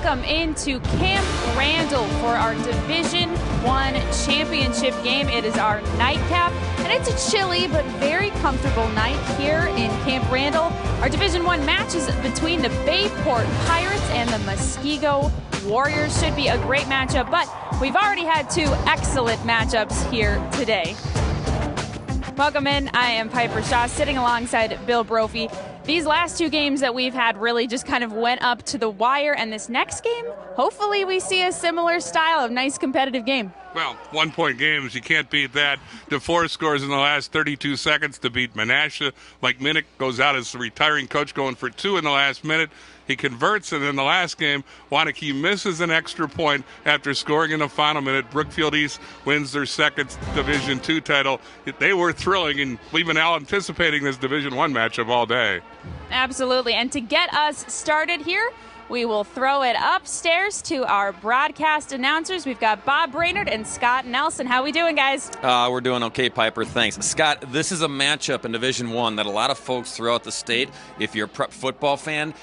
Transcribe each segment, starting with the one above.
welcome into Camp Randall for our Division I championship game. It is our nightcap, and it's a chilly but very comfortable night here in Camp Randall. Our Division I match is between the Bayport Pirates and the Muskego Warriors. Should be a great matchup, but we've already had two excellent matchups here today. Welcome in. I am Piper Shaw, sitting alongside Bill Brophy. These last two games that we've had really just kind of went up to the wire, and this next game, hopefully we see a similar style of nice competitive game. Well, 1 point games, you can't beat that. DeFore scores in the last 32 seconds to beat Menasha. Mike Minnick goes out as the retiring coach, going for two in the last minute. He converts, and in the last game, Wanakee misses an extra point after scoring in the final minute. Brookfield East wins their second Division II title. They were thrilling, and we've been anticipating this Division I matchup all day. Absolutely, and to get us started here, we will throw it upstairs to our broadcast announcers. We've got Bob Brainerd and Scott Nelson. How we doing, guys? We're doing okay, Piper. Thanks. Scott, this is a matchup in Division I that a lot of folks throughout the state, if you're a prep football fan,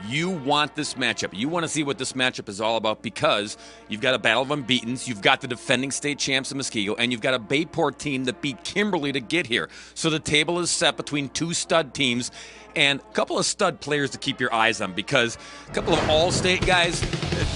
you want this matchup. You want to see what this matchup is all about because you've got a battle of unbeatens, you've got the defending state champs in Muskego, and you've got a Bayport team that beat Kimberly to get here. So the table is set between two stud teams and a couple of stud players to keep your eyes on because a couple of all-state guys,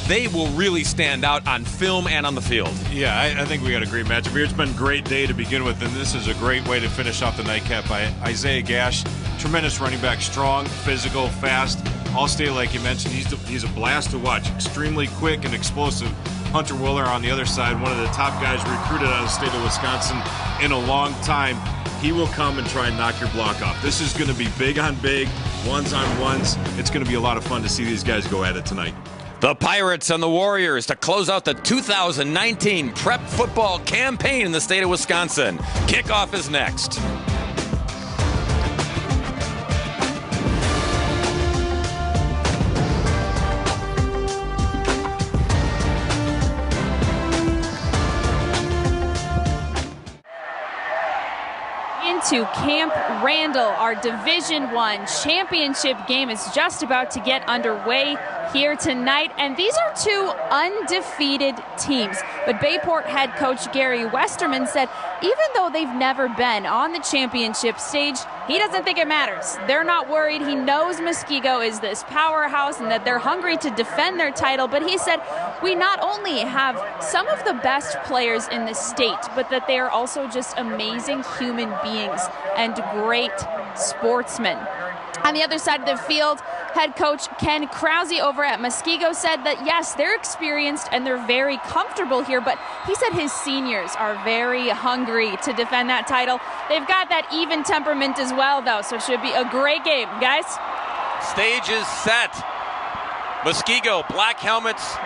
they will really stand out on film and on the field. Yeah, I think we got a great matchup here. It's been a great day to begin with, and this is a great way to finish off the nightcap by Isaiah Gash. Tremendous running back, strong, physical, fast. All-state, like you mentioned, he's a blast to watch. Extremely quick and explosive. Hunter Willer on the other side, one of the top guys recruited out of the state of Wisconsin in a long time. He will come and try and knock your block off. This is going to be big on big, ones on ones. It's going to be a lot of fun to see these guys go at it tonight. The Pirates and the Warriors to close out the 2019 prep football campaign in the state of Wisconsin. Kickoff is next. To Camp Randall, our Division I championship game is just about to get underway here tonight, and these are two undefeated teams. But Bayport head coach Gary Westerman said even though they've never been on the championship stage, he doesn't think it matters. They're not worried. He knows Muskego is this powerhouse and that they're hungry to defend their title, but he said we not only have some of the best players in the state, but that they are also just amazing human beings and great sportsmen. On the other side of the field, head coach Ken Krause over at Muskego said that, yes, they're experienced and they're very comfortable here, but he said his seniors are very hungry to defend that title. They've got that even temperament as well, though, so it should be a great game. Guys? Stage is set. Muskego, black helmets,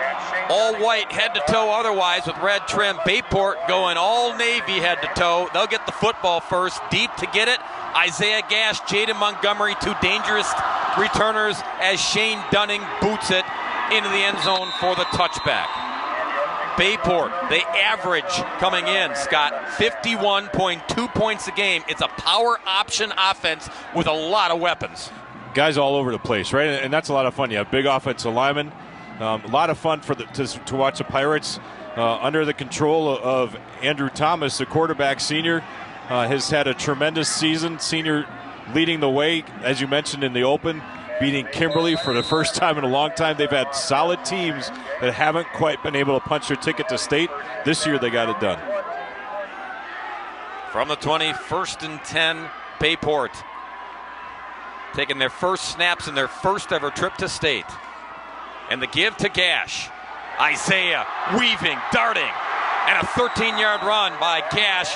all white head to toe otherwise with red trim. Bayport going all navy head to toe. They'll get the football first, deep to get it. Isaiah Gash, Jaden Montgomery, two dangerous returners as Shane Dunning boots it into the end zone for the touchback. Bayport, they average coming in, Scott, 51.2 points a game. It's a power option offense with a lot of weapons. Guys all over the place, right? And that's a lot of fun. You have big offensive linemen. A lot of fun to watch the Pirates under the control of Andrew Thomas, the quarterback senior. Has had a tremendous season. Senior leading the way, as you mentioned in the open, beating Kimberly for the first time in a long time. They've had solid teams that haven't quite been able to punch their ticket to state. This year they got it done. From the 20, 1st and 10, Bayport taking their first snaps in their first ever trip to state. And the give to Gash. Isaiah weaving, darting, and a 13-yard run by Gash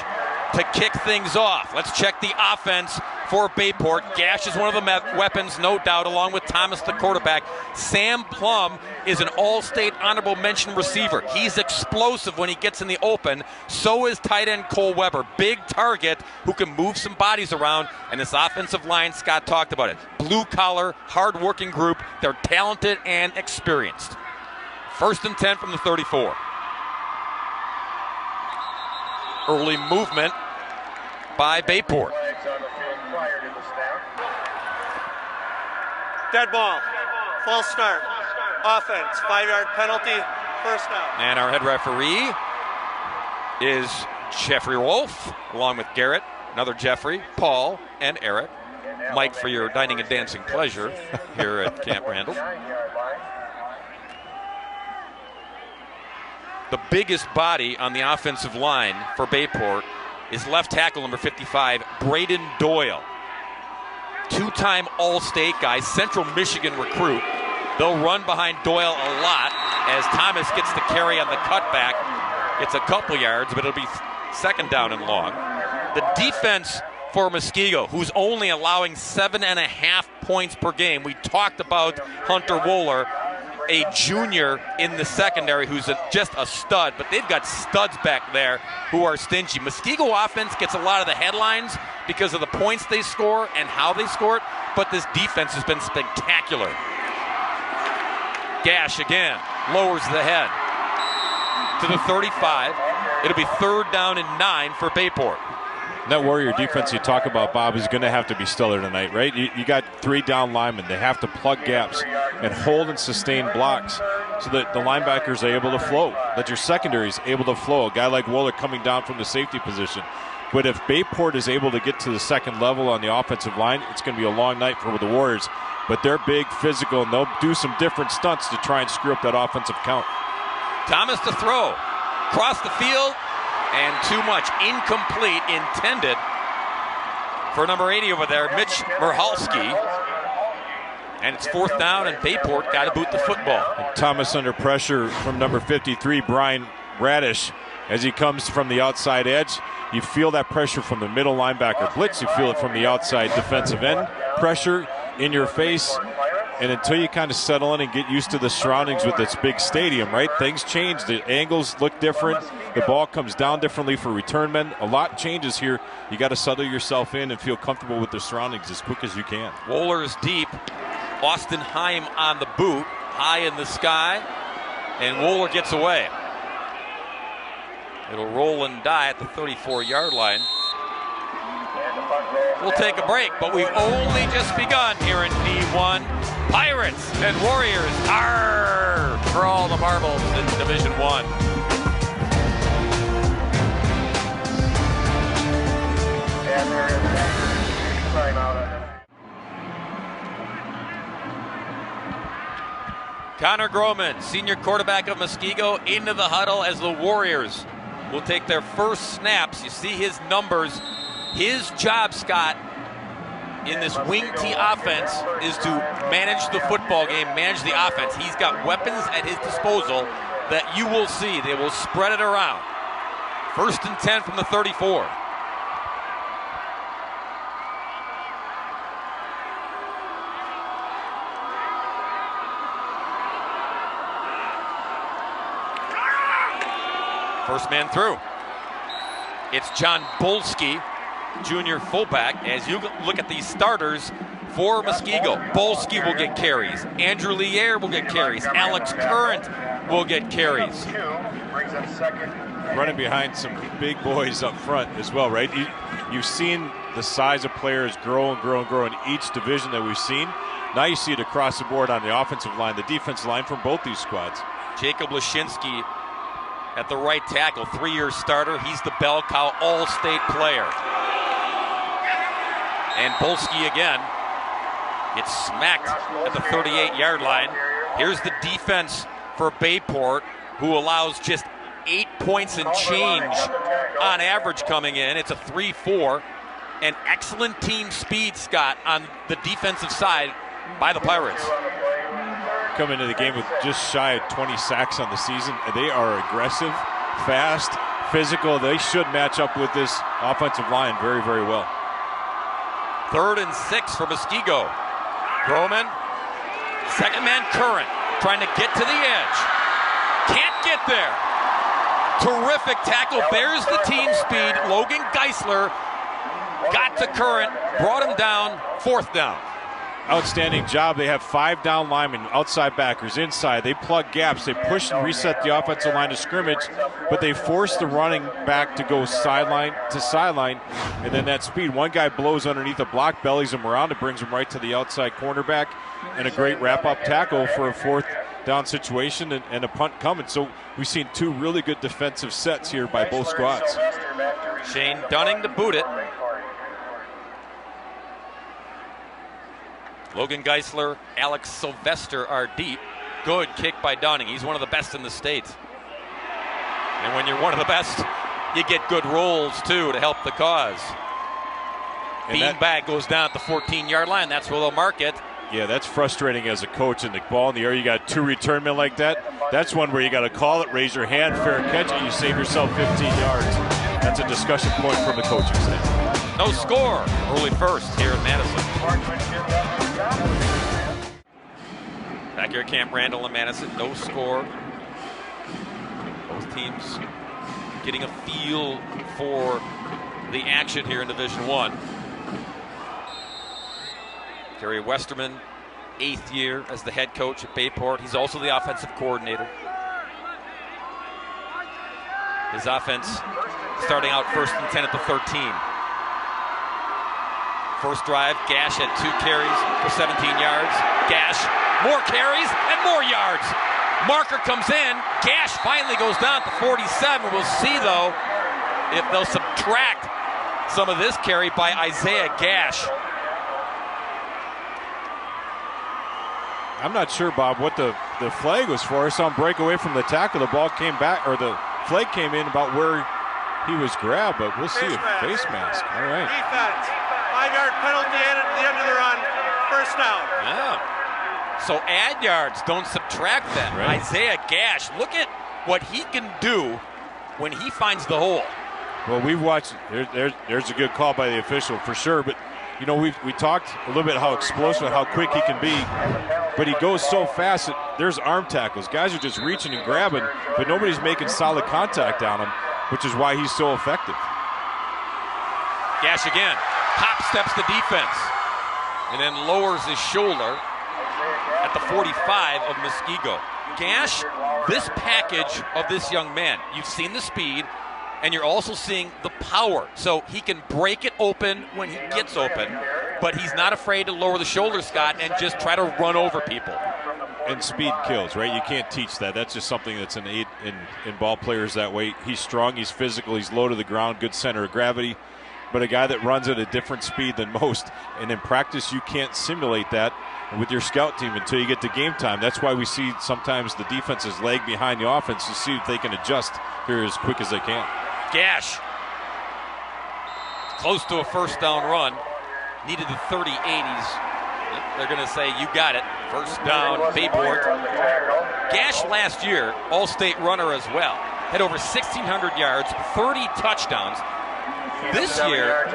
to kick things off. Let's check the offense for Bayport. Gash is one of the weapons, no doubt, along with Thomas, the quarterback. Sam Plum is an all-state honorable mention receiver. He's explosive when he gets in the open. So is tight end Cole Weber. Big target who can move some bodies around. And this offensive line, Scott talked about it. Blue-collar, hard-working group. They're talented and experienced. 1st and 10 from the 34. Early movement by Bayport. Dead ball. False start. Offense, 5-yard penalty, first down. And our head referee is Jeffrey Wolf, along with Garrett, another Jeffrey, Paul, and Eric. Mike, for your dining and dancing pleasure here at Camp Randall. The biggest body on the offensive line for Bayport is left tackle number 55, Braden Doyle. Two-time All-State guy, Central Michigan recruit. They'll run behind Doyle a lot as Thomas gets the carry on the cutback. It's a couple yards, but it'll be second down and long. The defense for Muskego, who's only allowing 7.5 points per game. We talked about Hunter Wohler, a junior in the secondary who's just a stud, but they've got studs back there who are stingy. Muskego offense gets a lot of the headlines because of the points they score and how they score it, but this defense has been spectacular. Gash again, lowers the head to the 35. It'll be third down and 9 for Bayport. That Warrior defense you talk about, Bob, is going to have to be stellar tonight, right? You got 3 down linemen. They have to plug gaps and hold and sustain blocks so that the linebackers are able to flow, that your secondary is able to flow. A guy like Wohler coming down from the safety position. But if Bayport is able to get to the second level on the offensive line, it's going to be a long night for the Warriors. But they're big, physical, and they'll do some different stunts to try and screw up that offensive count. Thomas to throw. Across the field. And too much. Incomplete, intended for number 80 over there, Mitch Merhalski. And it's fourth down, and Bayport got to boot the football. And Thomas under pressure from number 53, Brian Radish, as he comes from the outside edge. You feel that pressure from the middle linebacker blitz. You feel it from the outside defensive end pressure in your face. And until you kind of settle in and get used to the surroundings with this big stadium, right? Things change. The angles look different. The ball comes down differently for return men. A lot changes here. You got to settle yourself in and feel comfortable with the surroundings as quick as you can. Wohler's deep. Austin Heim on the boot, high in the sky. And Wohler gets away. It'll roll and die at the 34-yard line. We'll take a break, but we've only just begun here in D1. Pirates and Warriors, arr, for all the marbles in Division I. And there is a timeout. Connor Groman, senior quarterback of Muskego, into the huddle as the Warriors will take their first snaps. You see his numbers. His job, Scott, in this wing T offense is to manage the football game, manage the offense. He's got weapons at his disposal that you will see. They will spread it around. First and 10 from the 34. First man through. It's John Bolski, junior fullback. As you look at these starters for Muskego, Bolski will get carries. Andrew Lier will get carries. Alex Current will get carries. Running behind some big boys up front as well, right? You've seen the size of players grow and grow and grow in each division that we've seen. Now you see it across the board on the offensive line, the defensive line from both these squads. Jacob Lashinsky at the right tackle, 3-year starter. He's the bell cow all-state player. And Bolski again gets smacked at the 38-yard line. Here's the defense for Bayport, who allows just 8 points and change on average coming in. It's a 3-4. And excellent team speed, Scott, on the defensive side by the Pirates. Come into the game with just shy of 20 sacks on the season. They are aggressive, fast, physical. They should match up with this offensive line very, very well. 3rd and 6 for Muskego. Groman, second man Current, trying to get to the edge. Can't get there. Terrific tackle, bears the team speed. Logan Geisler got to Current, brought him down, 4th down. Outstanding job. They have 5 down linemen, outside backers, inside. They plug gaps. They push and reset the offensive line of scrimmage, but they force the running back to go sideline to sideline, and then that speed. One guy blows underneath a block, bellies him around, and brings him right to the outside cornerback, and a great wrap-up tackle for a 4th down situation and a punt coming. So we've seen 2 really good defensive sets here by both squads. Shane Dunning to boot it. Logan Geisler, Alex Sylvester are deep. Good kick by Dunning. He's one of the best in the state. And when you're one of the best, you get good rolls, too, to help the cause. Beanbag goes down at the 14-yard line. That's where they'll mark it. Yeah, that's frustrating as a coach. In the ball in the air, you got 2 return men like that. That's one where you got to call it, raise your hand, fair catch, and you save yourself 15 yards. That's a discussion point from the coaching staff. No score. Early first here in Madison. Back here at Camp Randall in Madison. No score. Both teams getting a feel for the action here in Division I. Terry Westerman, 8th year as the head coach at Bayport. He's also the offensive coordinator. His offense starting out 1st and 10 at the 13. First drive, Gash had 2 carries for 17 yards. Gash, more carries and more yards. Marker comes in. Gash finally goes down at the 47. We'll see, though, if they'll subtract some of this carry by Isaiah Gash. I'm not sure, Bob, what the flag was for. I saw him break away from the tackle. The ball came back, or the flag came in about where he was grabbed, but we'll see. Face mask. All right. Defense. 5-yard penalty at the end of the run. First down. Yeah. So add yards, don't subtract them. Right. Isaiah Gash, look at what he can do when he finds the hole. Well, we've watched. There's a good call by the official for sure, but you know, we talked a little bit how explosive, how quick he can be, but he goes so fast that there's arm tackles. Guys are just reaching and grabbing, but nobody's making solid contact on him, which is why he's so effective. Gash again, hop steps the defense, and then lowers his shoulder at the 45 of Muskego. Gash, this package of this young man, you've seen the speed, and you're also seeing the power. So he can break it open when he gets open, but he's not afraid to lower the shoulder, Scott, and just try to run over people. And speed kills, right? You can't teach that. That's just something that's innate in ball players that way. He's strong, he's physical, he's low to the ground, good center of gravity, but a guy that runs at a different speed than most. And in practice, you can't simulate that with your scout team until you get to game time. That's why we see sometimes the defenses lag behind the offense to see if they can adjust here as quick as they can. Gash, close to a first down run, needed the 30-80s. They're going to say, you got it. First down, Bayport. Gash last year, all-state runner as well, had over 1,600 yards, 30 touchdowns. This year,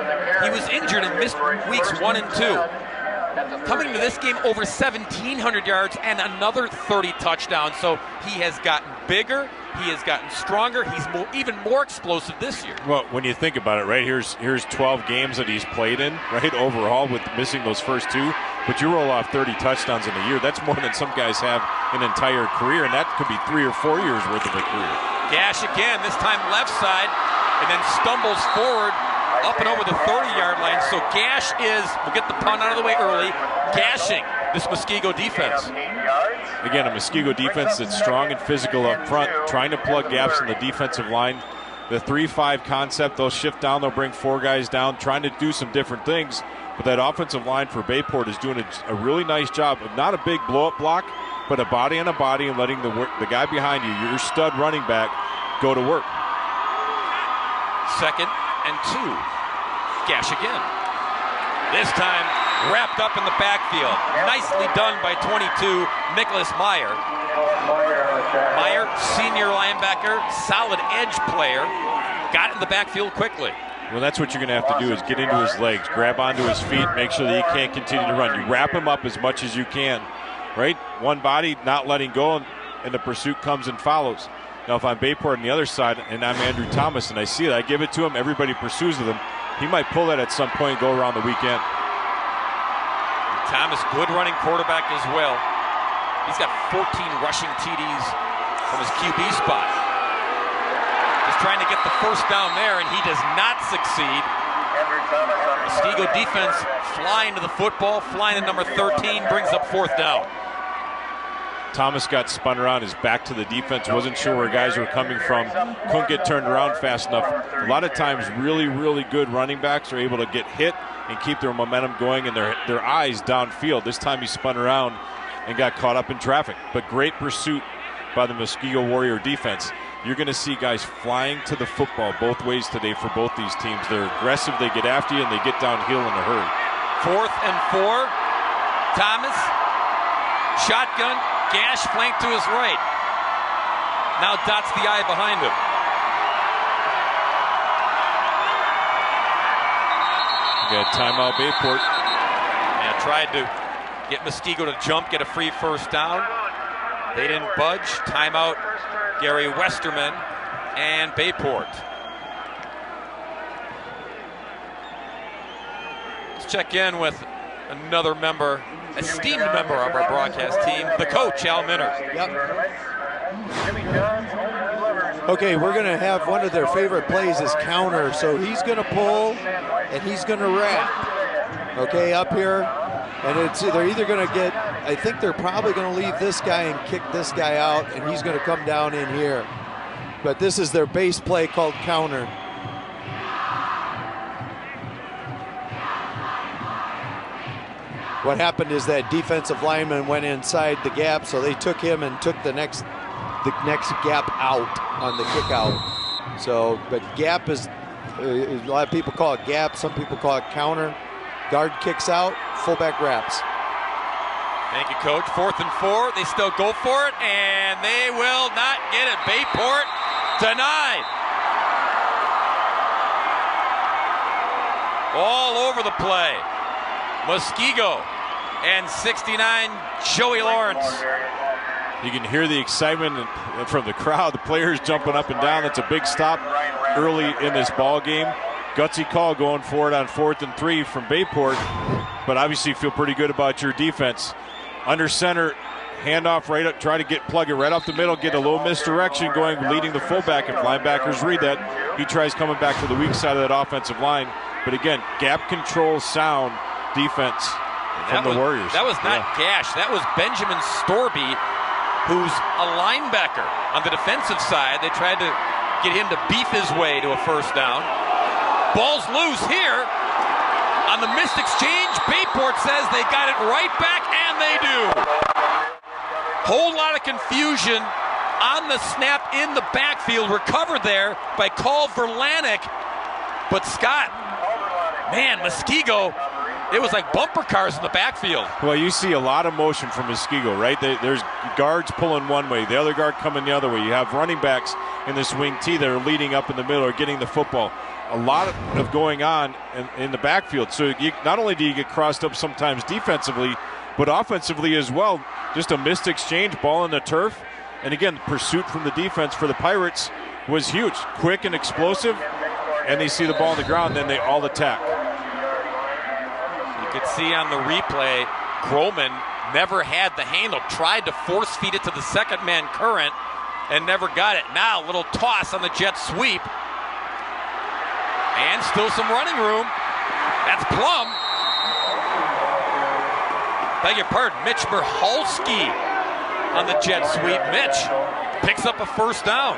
he was injured and missed weeks 1 and 2. Coming to this game, over 1,700 yards and another 30 touchdowns. So he has gotten bigger. He has gotten stronger. He's even more explosive this year. Well, when you think about it, right, here's 12 games that he's played in, right, overall with missing those first 2. But you roll off 30 touchdowns in a year. That's more than some guys have an entire career, and that could be 3 or 4 years worth of a career. Gash again, this time left side, and then stumbles forward up and over the 30-yard line. So Gash is, we'll get the punt out of the way early, gashing this Muskego defense. Again, a Muskego defense that's strong and physical up front, trying to plug gaps in the defensive line. The 3-5 concept, they'll shift down, they'll bring 4 guys down, trying to do some different things. But that offensive line for Bayport is doing a really nice job of not a big blow-up block, but a body on a body and letting the guy behind you, your stud running back, go to work. 2nd and 2. Gash again. This time wrapped up in the backfield. Nicely done by 22, Nicholas Meyer. Meyer, senior linebacker, solid edge player, got in the backfield quickly. Well, that's what you're going to have to do is get into his legs, grab onto his feet, make sure that he can't continue to run. You wrap him up as much as you can, right? One body, not letting go, and the pursuit comes and follows. Now, if I'm Bayport on the other side and I'm Andrew Thomas and I see it, I give it to him, everybody pursues with him. He might pull that at some point and go around the weekend. Thomas, good running quarterback as well. He's got 14 rushing TDs from his QB spot. Just trying to get the first down there, and he does not succeed. Muskego defense flying to the football, flying to number 13, brings up 4th down. Thomas got spun around, his back to the defense, wasn't sure where guys were coming from, couldn't get turned around fast enough. A lot of times really, really good running backs are able to get hit and keep their momentum going and their eyes downfield. This time he spun around and got caught up in traffic. But great pursuit by the Muskego Warrior defense. You're going to see guys flying to the football both ways today for both these teams. They're aggressive, they get after you, and they get downhill in a hurry. 4th and 4. Thomas, shotgun, Gash flank to his right. Now dots the eye behind him. You got timeout Bayport. Yeah, tried to get Muskego to jump, get a free first down. They didn't budge. Timeout Gary Westerman and Bayport. Let's check in with another member, esteemed member of our broadcast team, the coach, Al Minner. Yep. Okay, we're going to have one of their favorite plays is counter. So he's going to pull and he's going to wrap. Okay, up here. And they're either going to get, I think they're probably going to leave this guy and kick this guy out, and he's going to come down in here. But this is their base play called counter. What happened is that defensive lineman went inside the gap, so they took him and took the next gap out on the kick out. So, but gap is, a lot of people call it gap, some people call it counter. Guard kicks out, fullback wraps. Thank you, Coach. 4th and 4. They still go for it, and they will not get it. Bayport denied. All over the play. Muskego and 69, Joey Lawrence. You can hear the excitement from the crowd, the players jumping up and down. That's a big stop early in this ball game. Gutsy call going for it on 4th and 3 from Bayport, but obviously you feel pretty good about your defense. Under center, handoff right up, try to plug it right off the middle, get a little misdirection going, leading the fullback. If linebackers read that, he tries coming back to the weak side of that offensive line. But again, gap control, sound defense from the Warriors. That was not Gash. That was Benjamin Storby, who's a linebacker on the defensive side. They tried to get him to beef his way to a first down. Ball's loose here. On the missed exchange, Bayport says they got it right back, and they do. Whole lot of confusion on the snap in the backfield. Recovered there by Carl Verlanik. But Scott, man, Muskego, it was like bumper cars in the backfield. Well, you see a lot of motion from Muskego, right? There's guards pulling one way, the other guard coming the other way. You have running backs in this wing T that are leading up in the middle or getting the football. A lot of going on in the backfield. So not only do you get crossed up sometimes defensively, but offensively as well. Just a missed exchange, ball in the turf. And again, pursuit from the defense for the Pirates was huge. Quick and explosive. And they see the ball on the ground, then they all attack. You could see on the replay, Groman never had the handle, tried to force feed it to the second man current and never got it. Now, a little toss on the jet sweep. And still some running room. That's Plum. Beg your pardon, Mitch Merholski on the jet sweep. Mitch picks up a first down.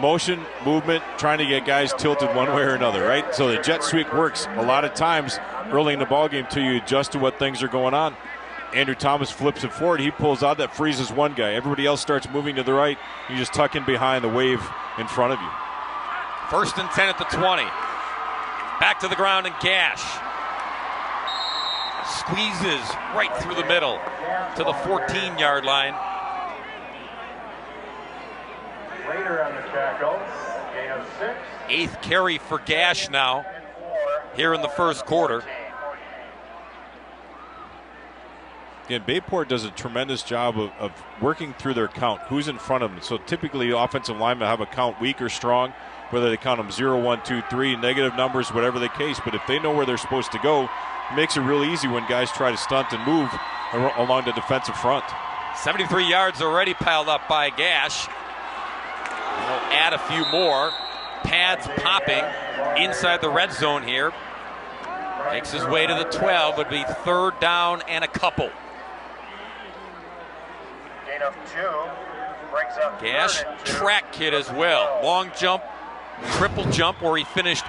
Motion, movement, trying to get guys tilted one way or another, right? So the jet sweep works a lot of times early in the ballgame till you adjust to what things are going on. Andrew Thomas flips it forward. He pulls out, that freezes one guy. Everybody else starts moving to the right. You just tuck in behind the wave in front of you. 1st and 10 at the 20. Back to the ground and Gash. Squeezes right through the middle to the 14-yard line. Later on the tackle, gain of 6. 8th carry for Gash now here in the first quarter. Again, Bayport does a tremendous job of working through their count. Who's in front of them? So typically offensive linemen have a count weak or strong, whether they count them 0, 1, 2, 3, negative numbers, whatever the case. But if they know where they're supposed to go, it makes it real easy when guys try to stunt and move along the defensive front. 73 yards already piled up by Gash. We'll add a few more. Pads popping inside the red zone here. Makes his way to the 12. Would be 3rd down and a couple. Gain of 2 brings up Gash, 3rd and 2. track kid as well. Long jump, triple jump, where he finished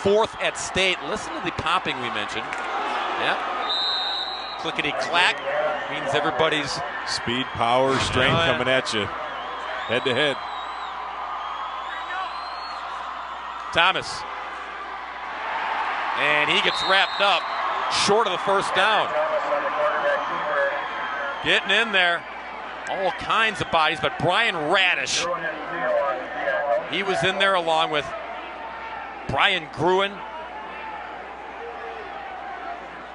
4th at state. Listen to the popping we mentioned. Yep. Clickety-clack means everybody's Speed, power, strength coming at you. Head to head. Thomas. And he gets wrapped up short of the first down. Thomas on the quarterback keeper. Getting in there. All kinds of bodies, but Brian Radish, Gruen and Steele on the tackle. he was in there along with Brian Gruen.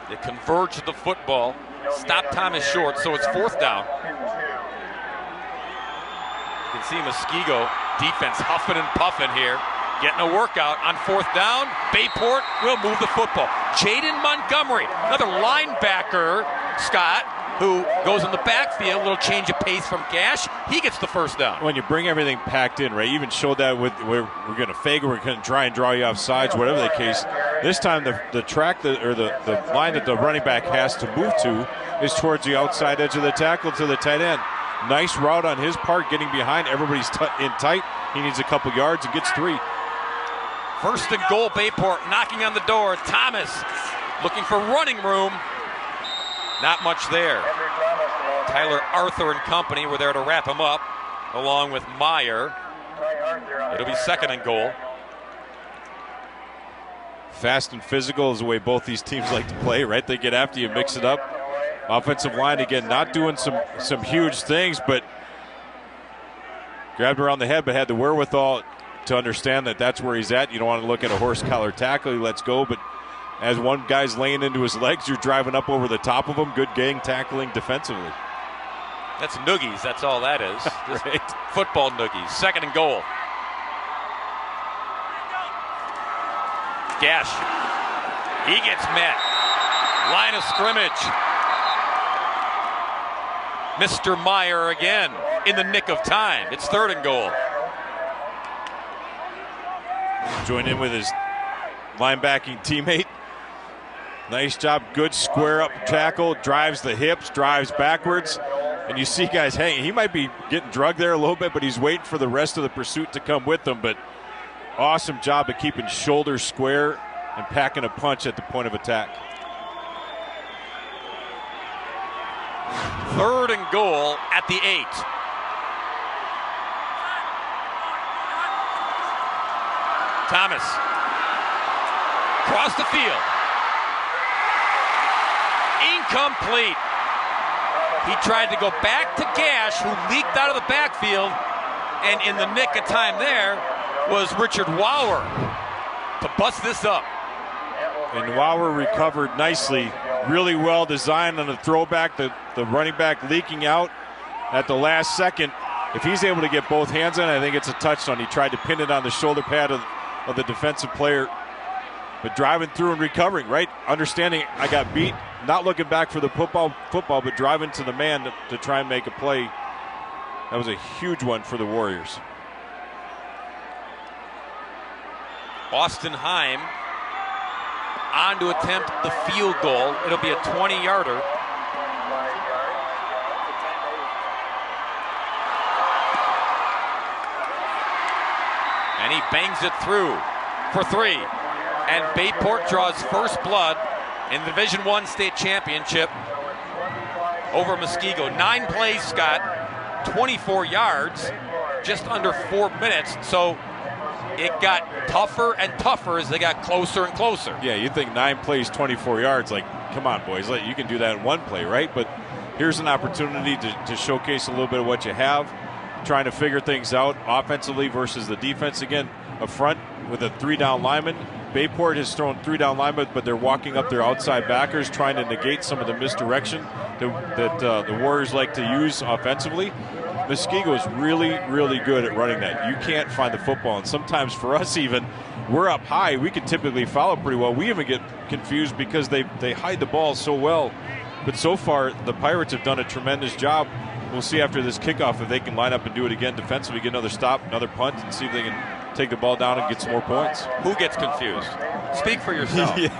They converge the football. Stop Thomas short, so it's 4th down. You can see Muskego defense huffing and puffing here. Getting a workout on 4th down. Bayport will move the football. Jaden Montgomery, another linebacker, Scott, who goes in the backfield. A little change of pace from Gash. He gets the first down. When you bring everything packed in, right? You even showed that with we're going to fake, we're going to try and draw you off sides, whatever the case. This time the track or the line that the running back has to move to is towards the outside edge of the tackle to the tight end. Nice route on his part, getting behind. Everybody's in tight. He needs a couple yards and gets 3. 1st and goal, Bayport knocking on the door. Thomas looking for running room. Not much there. Tyler Arthur and company were there to wrap him up, along with Meyer. It'll be 2nd and goal. Fast and physical is the way both these teams like to play, right? They get after you, mix it up. Offensive line, again, not doing some huge things, but grabbed around the head, but had the wherewithal to understand that that's where he's at. You don't want to look at a horse collar tackle. He lets go, but as one guy's laying into his legs, you're driving up over the top of him. Good gang tackling defensively. That's noogies. That's all that is. Just Right. Football noogies. 2nd and goal. Gash. He gets met. Line of scrimmage. Mr. Meyer again in the nick of time. It's 3rd and goal. Join in with his linebacking teammate. Nice job, good square up tackle, drives the hips, drives backwards. And you see guys hanging. He might be getting drugged there a little bit, but he's waiting for the rest of the pursuit to come with him. But awesome job of keeping shoulders square and packing a punch at the point of attack. 3rd and goal at the 8. Thomas. Across the field. Incomplete. He tried to go back to Gash, who leaked out of the backfield, and in the nick of time there was Richard Wauer to bust this up. And Wauer recovered nicely, really well designed on the throwback, the running back leaking out at the last second. If he's able to get both hands on it, I think it's a touchdown. He tried to pin it on the shoulder pad of the defensive player, but driving through and recovering, right? Understanding I got beat, not looking back for the football, but driving to the man to try and make a play. That was a huge one for the Warriors. Austin Heim on to attempt the field goal. It'll be a 20-yarder. And he bangs it through for 3. And Bayport draws first blood in the Division I state championship over Muskego. 9 plays, Scott, 24 yards, just under 4 minutes. So it got tougher and tougher as they got closer and closer. Yeah, you think 9 plays, 24 yards. Like, come on, boys. You can do that in 1 play, right? But here's an opportunity to showcase a little bit of what you have, trying to figure things out offensively versus the defense. Again, up front with a 3-down lineman. Bayport has thrown 3-down linemen, but they're walking up their outside backers, trying to negate some of the misdirection that the Warriors like to use offensively. Muskego is really, really good at running that. You can't find the football, and sometimes for us even, we're up high. We can typically follow pretty well. We even get confused because they hide the ball so well. But so far, the Pirates have done a tremendous job. We'll see after this kickoff if they can line up and do it again defensively, get another stop, another punt, and see if they can take the ball down and get some more points. Who gets confused? Speak for yourself. Yeah.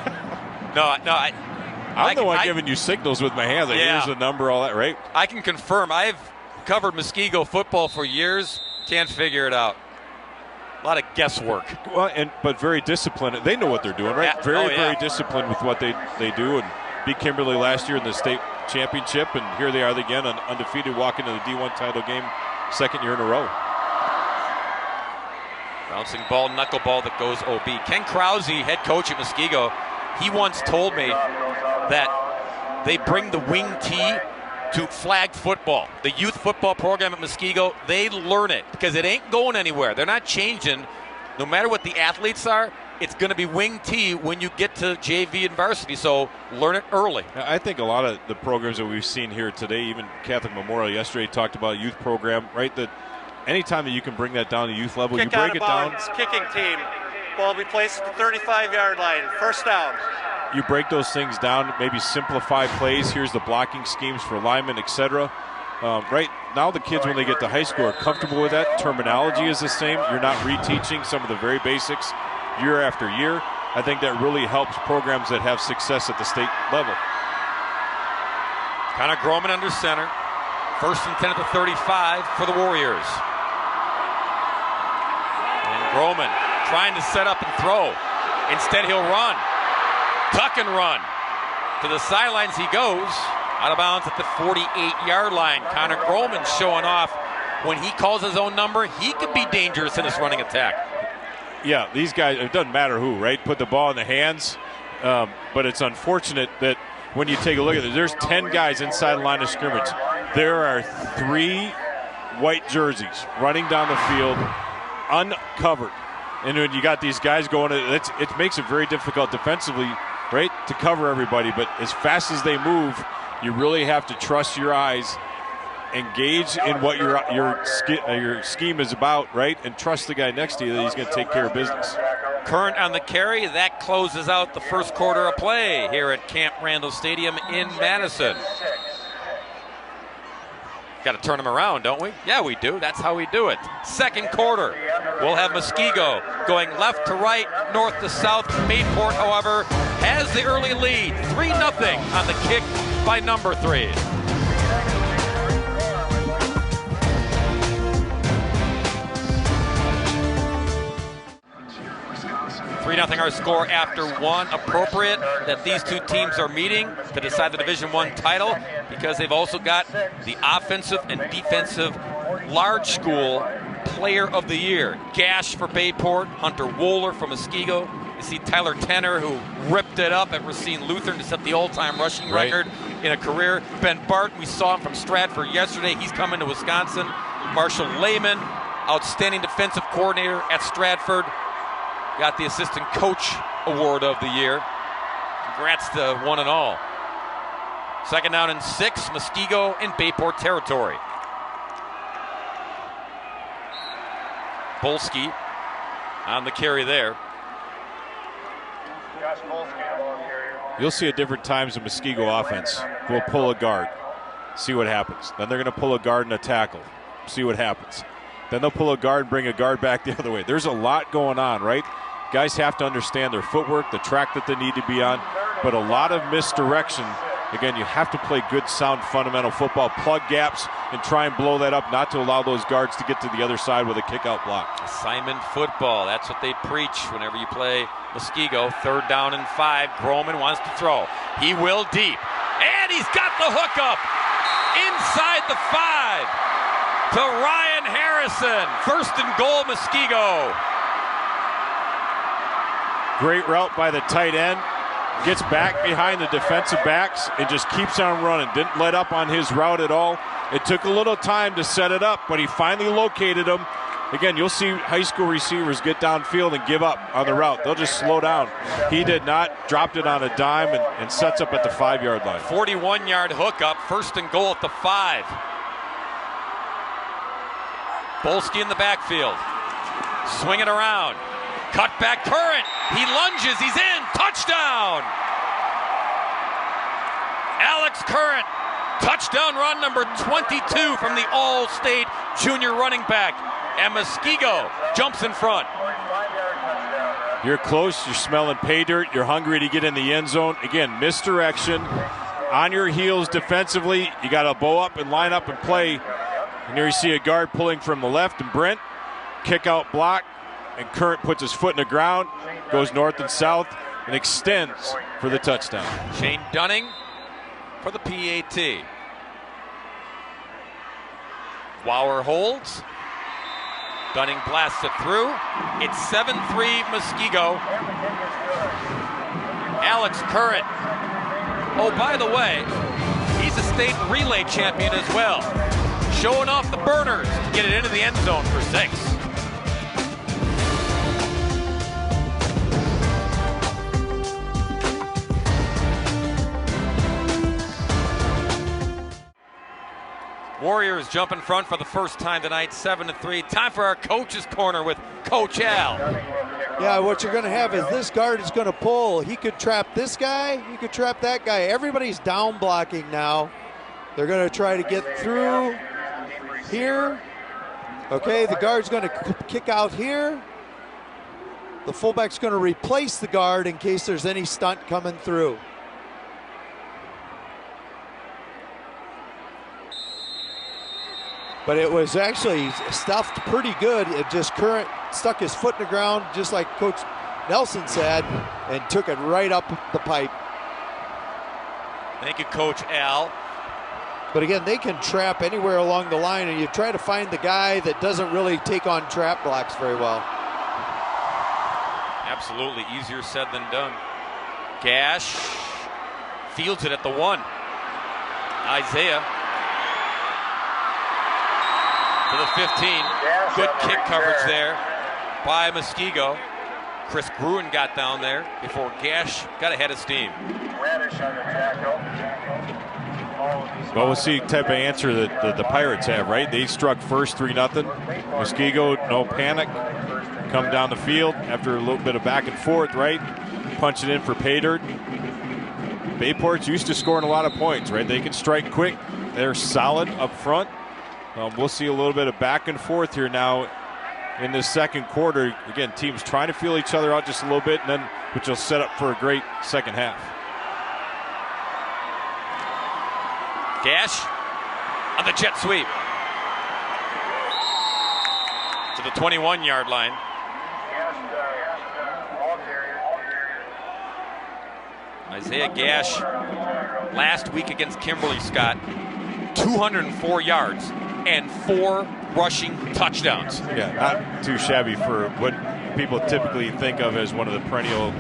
I'm the one giving you signals with my hands. Like, yeah. Here's the number, all that, right? I can confirm. I've covered Muskego football for years. Can't figure it out. A lot of guesswork. Well, but very disciplined. They know what they're doing, right? Yeah. Very disciplined with what they do, and beat Kimberly last year in the state championship, and here they are again, undefeated, walking to the D1 title game, second year in a row. Bouncing ball, knuckleball that goes OB. Ken Krause, head coach at Muskego, he once told me that they bring the wing tee to flag football. The youth football program at Muskego, they learn it because it ain't going anywhere. They're not changing. No matter what the athletes are, it's going to be wing tee when you get to JV and varsity, so learn it early. I think a lot of the programs that we've seen here today, even Catholic Memorial yesterday talked about a youth program, right? That anytime that you can bring that down to youth level, you break it down. Kicking team. Ball will be placed at the 35-yard line. First down. You break those things down, maybe simplify plays. Here's the blocking schemes for linemen, etc. Right now, the kids, when they get to high school, are comfortable with that. Terminology is the same. You're not reteaching some of the very basics year after year. I think that really helps programs that have success at the state level. Connor Groman under center. First and 10 at the 35 for the Warriors. And Groman trying to set up and throw. Instead, he'll run. Tuck and run. To the sidelines he goes. Out of bounds at the 48-yard line. Connor Groman showing off when he calls his own number, he could be dangerous in this running attack. Yeah, these guys, it doesn't matter who, right? Put the ball in the hands. But it's unfortunate that when you take a look at it, there's 10 guys inside the line of scrimmage. There are 3 white jerseys running down the field uncovered. And when you got these guys going, it makes it very difficult defensively, right, to cover everybody. But as fast as they move, you really have to trust your eyes, engage in what your scheme is about, right, and trust the guy next to you that he's going to take care of business. Current on the carry. That closes out the first quarter of play here at Camp Randall Stadium in Madison. Got to turn them around, don't we? Yeah, we do. That's how we do it. Second quarter, we'll have Muskego going left to right, north to south. Bayport, however, has the early lead. 3-0 on the kick by number 3. 3-0 our score after one. Appropriate that these two teams are meeting to decide the Division I title because they've also got the offensive and defensive large school player of the year. Gash for Bayport, Hunter Wohler from Muskego. You see Tyler Tenner, who ripped it up at Racine Lutheran to set the all-time rushing record in a career. Ben Barton, we saw him from Stratford yesterday. He's coming to Wisconsin. Marshall Lehman, outstanding defensive coordinator at Stratford. Got the assistant coach award of the year. Congrats to one and all. Second down and 6, Muskego in Bayport territory. Polsky on the carry there. You'll see at different times the Muskego offense will pull a guard, see what happens. Then they're going to pull a guard and a tackle, see what happens. Then they'll pull a guard and bring a guard back the other way. There's a lot going on, right? Guys have to understand their footwork, the track that they need to be on, but a lot of misdirection. Again, you have to play good, sound, fundamental football, plug gaps, and try and blow that up, not to allow those guards to get to the other side with a kick-out block. Assignment football, that's what they preach whenever you play Muskego. Third down and 5, Groman wants to throw. He will deep, and he's got the hook up inside the 5 to Ryan Harrison. First and goal, Muskego. Great route by the tight end. Gets back behind the defensive backs and just keeps on running. Didn't let up on his route at all. It took a little time to set it up, but he finally located him. Again, you'll see high school receivers get downfield and give up on the route. They'll just slow down. He did not. Dropped it on a dime and sets up at the 5-yard line. 41-yard hookup. First and goal at the 5. Polsky in the backfield. Swing it around. Cut back Current. He lunges. He's in. Touchdown. Alex Current. Touchdown run number 22 from the All-State junior running back. And Muskego jumps in front. You're close. You're smelling pay dirt. You're hungry to get in the end zone. Again, misdirection. On your heels defensively. You got to bow up and line up and play. And here you see a guard pulling from the left, and Brent, kick out block, and Current puts his foot in the ground, goes north and south, and extends for the touchdown. Shane Dunning for the PAT. Wauer holds. Dunning blasts it through. It's 7-3 Muskego. Alex Current. Oh, by the way, he's a state relay champion as well. Showing off the burners to get it into the end zone for 6. Warriors jump in front for the first time tonight, 7-3. Time for our coach's corner with Coach Al. Yeah, what you're going to have is this guard is going to pull. He could trap this guy. He could trap that guy. Everybody's down blocking now. They're going to try to get through here. Okay, the guard's going to kick out here. The fullback's going to replace the guard in case there's any stunt coming through. But it was actually stuffed pretty good. It just Current stuck his foot in the ground, just like Coach Nelson said, and took it right up the pipe. Thank you, Coach Al. But again, they can trap anywhere along the line, and you try to find the guy that doesn't really take on trap blocks very well. Absolutely, easier said than done. Gash fields it at the 1. Isaiah to the 15. Good kick coverage there by Muskego. Chris Gruen got down there before Gash got ahead of steam. Well, we'll see the type of answer that the Pirates have, right? They struck first 3-0. Muskego, no panic. Come down the field after a little bit of back and forth, right? Punch it in for pay dirt. Bayport's used to scoring a lot of points, right? They can strike quick. They're solid up front. We'll see a little bit of back and forth here now in this second quarter. Again, teams trying to feel each other out just a little bit, and then which will set up for a great second half. Gash on the jet sweep to the 21-yard line. Isaiah Gash last week against Kimberly, Scott, 204 yards and 4 rushing touchdowns. Yeah, not too shabby for what people typically think of as one of the perennial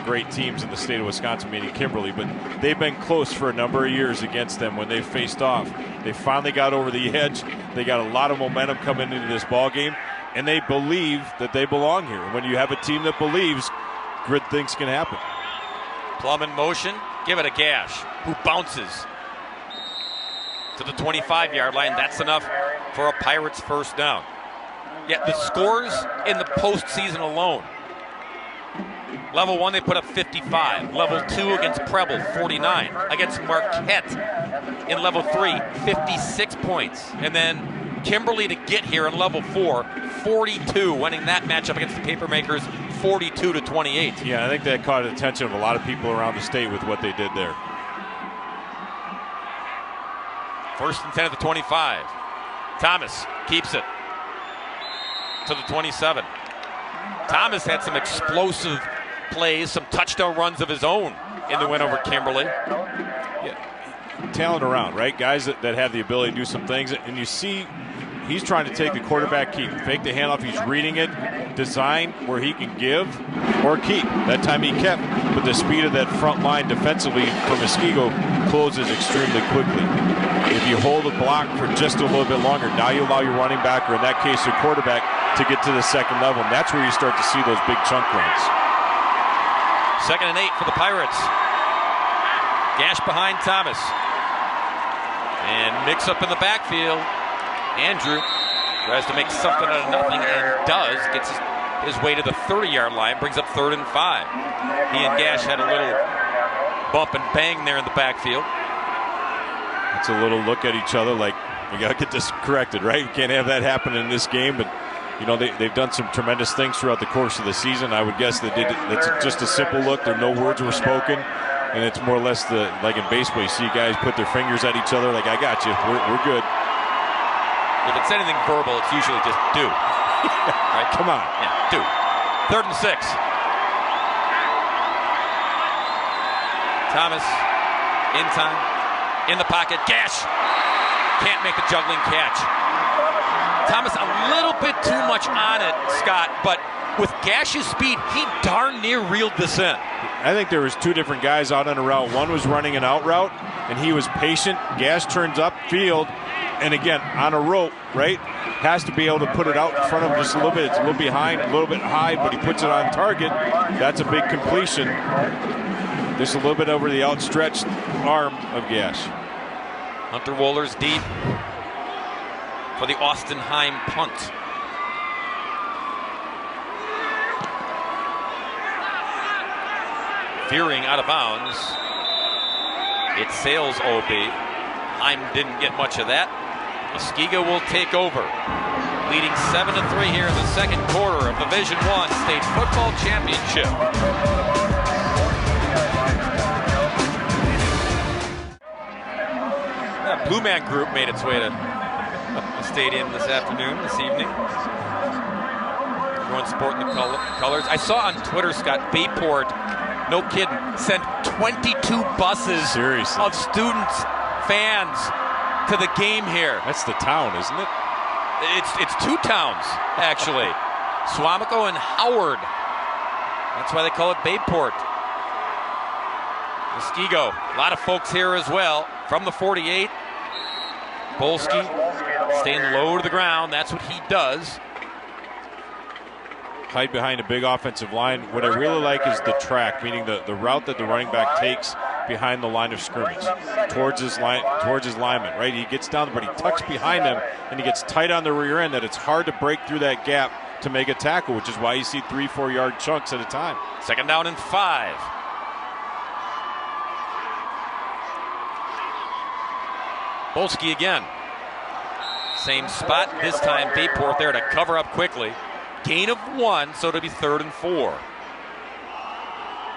great teams in the state of Wisconsin, meaning Kimberly, but they've been close for a number of years against them when they faced off. They finally got over the edge. They got a lot of momentum coming into this ball game, and they believe that they belong here. When you have a team that believes, good things can happen. Plum in motion, give it a Gash, who bounces to the 25-yard line. That's enough for a Pirates first down. Yet the scores in the postseason alone. Level 1, they put up 55. Level 2 against Preble, 49. Against Marquette in Level 3, 56 points. And then Kimberly to get here in Level 4, 42, winning that matchup against the Papermakers, 42-28. Yeah, I think that caught the attention of a lot of people around the state with what they did there. First and 10 at the 25. Thomas keeps it to the 27. Thomas had some explosive plays, some touchdown runs of his own in the win over Kimberly. Yeah, talent around, right? Guys that have the ability to do some things. And you see he's trying to take the quarterback keep. Fake the handoff, he's reading it. Design where he can give or keep. That time he kept, but the speed of that front line defensively for Muskego closes extremely quickly. If you hold a block for just a little bit longer, now you allow your running back, or in that case your quarterback, to get to the second level, and that's where you start to see those big chunk runs. 2nd and 8 for the Pirates. Gash behind Thomas. And mix up in the backfield. Andrew tries to make something out of nothing and does. Gets his way to the 30-yard line, brings up 3rd and 5. He and Gash had a little bump and bang there in the backfield. It's a little look at each other like, we got to get this corrected, right? We can't have that happen in this game, but you know, they've done some tremendous things throughout the course of the season. I would guess that it's just a simple look. There no words were spoken, and it's more or less like in baseball, you see guys put their fingers at each other like, I got you, we're good. If it's anything verbal, it's usually just do. Right? Come on. Yeah, do. 3rd and 6. Thomas in time, in the pocket. Gash can't make the juggling catch. Thomas a little bit too much on it, Scott, but with Gash's speed, he darn near reeled this in. I think there was 2 different guys out on a route. One was running an out route, and he was patient. Gash turns upfield, and again, on a rope, right? Has to be able to put it out in front of him just a little bit. It's a little behind, a little bit high, but he puts it on target. That's a big completion. Just a little bit over the outstretched arm of Gash. Hunter Wohlers deep for the Austin Heim punt. Veering out of bounds. It sails OB. Heim didn't get much of that. Muskego will take over, leading 7-3 here in the second quarter of the Division I State Football Championship. That Blue Man Group made its way to the stadium this evening. Everyone sporting the colors. I saw on Twitter, Scott, Bayport, no kidding, sent 22 buses Seriously. of students, fans, to the game here. That's the town, isn't it? It's 2 towns, actually. Swamico and Howard. That's why they call it Bayport. Muskego, a lot of folks here as well. From the 48, Bolski staying low to the ground. That's what he does. Hide behind a big offensive line. What I really like is the track, meaning the route that the running back takes behind the line of scrimmage towards his lineman, right? He gets down, but he tucks behind him, and he gets tight on the rear end that it's hard to break through that gap to make a tackle, which is why you see 3-4 yard chunks at a time. 2nd down and 5. Bolski again. Same spot, this time Bayport there to cover up quickly. Gain of 1, so it'll be 3rd and 4.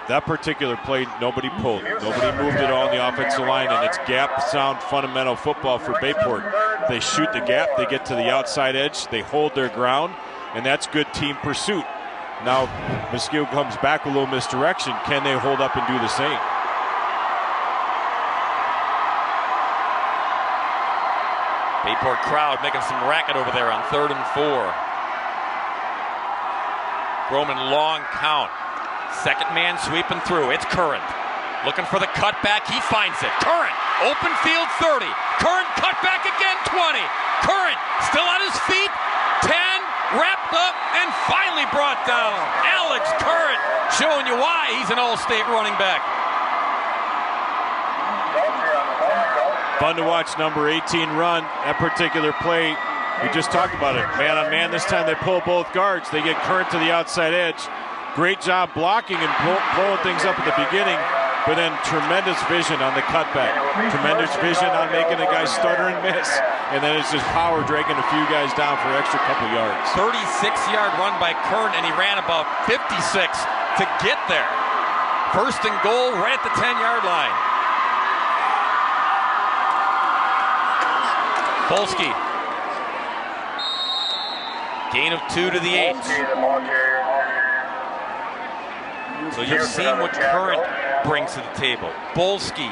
That particular play, nobody pulled. Nobody moved at all on the offensive line, and it's gap sound fundamental football for Bayport. They shoot the gap, they get to the outside edge, they hold their ground, and that's good team pursuit. Now, Muskego comes back with a little misdirection. Can they hold up and do the same? Bayport crowd making some racket over there on 3rd and 4. Roman long count. 2nd man sweeping through. It's Current. Looking for the cutback. He finds it. Current. Open field 30. Current cutback again 20. Current still on his feet. 10. Wrapped up and finally brought down. Alex Current showing you why he's an all-state running back. Fun to watch number 18 run. That particular play, we just talked about it. Man on man, this time they pull both guards. They get Current to the outside edge. Great job blocking and blowing things up at the beginning, but then tremendous vision on the cutback. Tremendous vision on making a guy stutter and miss. And then it's just power dragging a few guys down for an extra couple yards. 36-yard run by Current, and he ran about 56 to get there. 1st and goal right at the 10-yard line. Bolski. Gain of 2 to the 8. So you've seen what Current brings to the table. Bolski,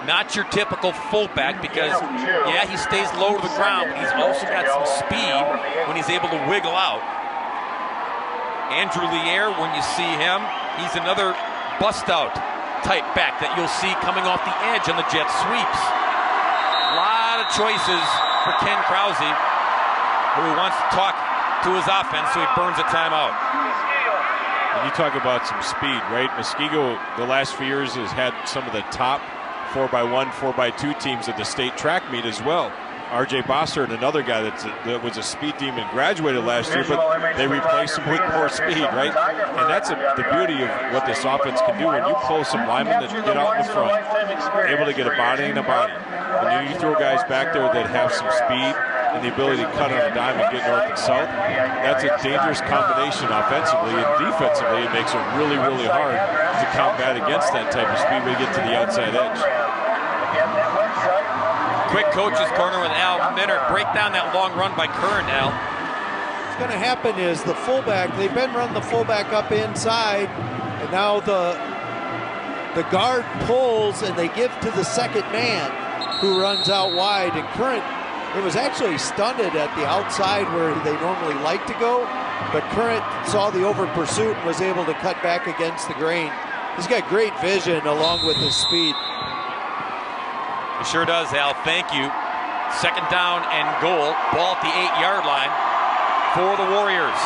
not your typical fullback because, yeah, he stays low to the ground, but he's also got some speed when he's able to wiggle out. Andrew Lier, when you see him, he's another bust-out type back that you'll see coming off the edge on the jet sweeps. A lot of choices for Ken Krause, who wants to talk to his offense so he burns a timeout. And you talk about some speed, right? Muskego, the last few years, has had some of the top 4x1, 4x2 teams at the state track meet as well. R.J. Bossert, another guy that was a speed demon, graduated last year, but they replaced him with more speed, right? And that's the beauty of what this offense can do when you pull some linemen that get out in the front, able to get a body and a body. And then you throw guys back there that have some speed and the ability to cut on a dime and get north and south. That's a dangerous combination offensively, and defensively it makes it really, really hard to combat against that type of speed when you get to the outside edge. quick coach's corner with Al Minner. Break down that long run by Curran, Al. What's going to happen is the fullback, they've been running the fullback up inside, and now the guard pulls and they give to the second man who runs out wide. And Curran, it was actually stunted at the outside where they normally like to go, but Curran saw the over pursuit and was able to cut back against the grain. He's got great vision along with his speed. He sure does, Al. Thank you. Second down and goal. Ball at the 8-yard line for the Warriors.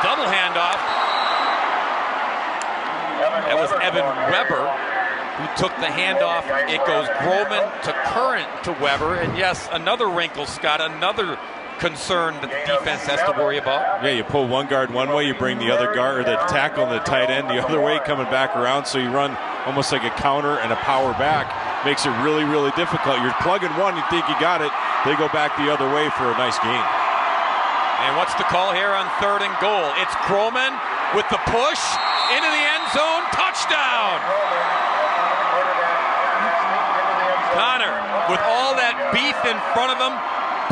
Double handoff. That was Evan Weber who took the handoff. It goes Groman to Curran to Weber. And yes, another wrinkle, Scott, another concern that the defense has to worry about. Yeah, you pull one guard one way, you bring the other guard, or the tackle and the tight end the other way, coming back around, so you run almost like a counter and a power back. Makes it really, really difficult. You're plugging one, you think you got it, they go back the other way for a nice gain. And what's the call here on 3rd and goal? It's Groman with the push into the end zone, touchdown! Connor, with all that beef in front of him,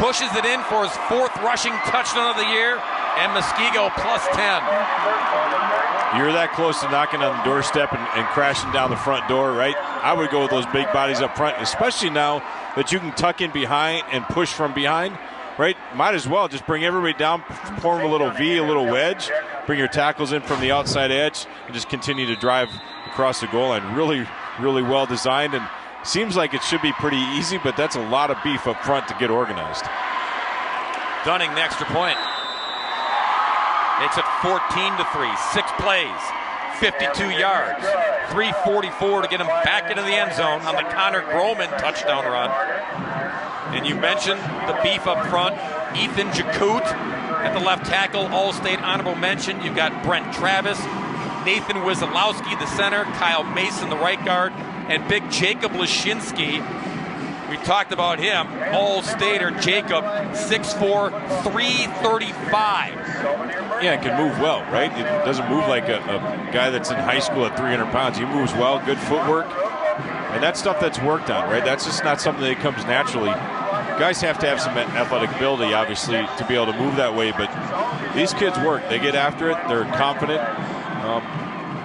pushes it in for his 4th rushing touchdown of the year, and Muskego plus 10. You're that close to knocking on the doorstep and crashing down the front door, right? I would go with those big bodies up front, especially now that you can tuck in behind and push from behind, right? Might as well just bring everybody down, form a little V, a little wedge, bring your tackles in from the outside edge, and just continue to drive across the goal line. Really, really well designed, and seems like it should be pretty easy, but that's a lot of beef up front to get organized. Dunning, the extra point. It's at 14-3, 6 plays, 52 yards, 3:44 to get him back into the end zone on the Connor Groman touchdown run. And you mentioned the beef up front. Ethan Jakut at the left tackle, All-State honorable mention. You've got Brent Travis, Nathan Wizolowski, the center, Kyle Mason, the right guard, and big Jacob Lashinsky. We talked about him, All-Stater Jacob, 6'4", 335. Yeah, can move well, right? It doesn't move like a guy that's in high school at 300 pounds. He moves well, good footwork, and that's stuff that's worked on, right? That's just not something that comes naturally. Guys have to have some athletic ability, obviously, to be able to move that way, but these kids work. They get after it. They're confident.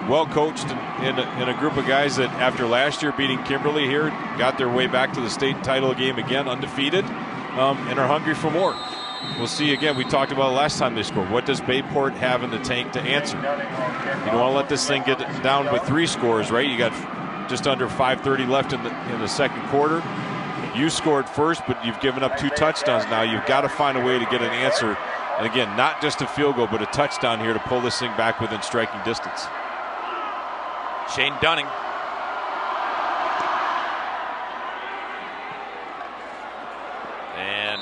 Well coached in a group of guys that after last year beating Kimberly here got their way back to the state title game again undefeated, and are hungry for more. We'll see again. We talked about it last time they scored. What does Bayport have in the tank to answer? You don't want to let this thing get down with 3 scores, right? You got just under 5:30 left in the second quarter. You scored first, but you've given up 2 touchdowns now. You've got to find a way to get an answer, and again, not just a field goal but a touchdown here to pull this thing back within striking distance. Shane Dunning. And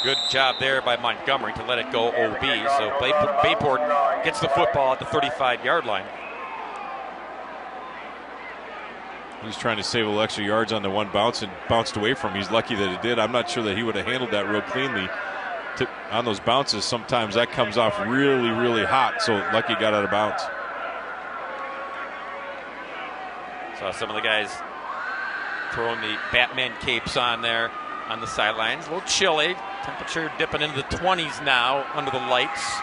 good job there by Montgomery to let it go OB. So Bayport gets the football at the 35-yard line. He's trying to save a little extra yards on the one bounce and bounced away from him. He's lucky that it did. I'm not sure that he would have handled that real cleanly. On those bounces, sometimes that comes off really, really hot. So lucky got out of bounds. Saw some of the guys throwing the Batman capes on there on the sidelines. A little chilly. Temperature dipping into the 20s now under the lights.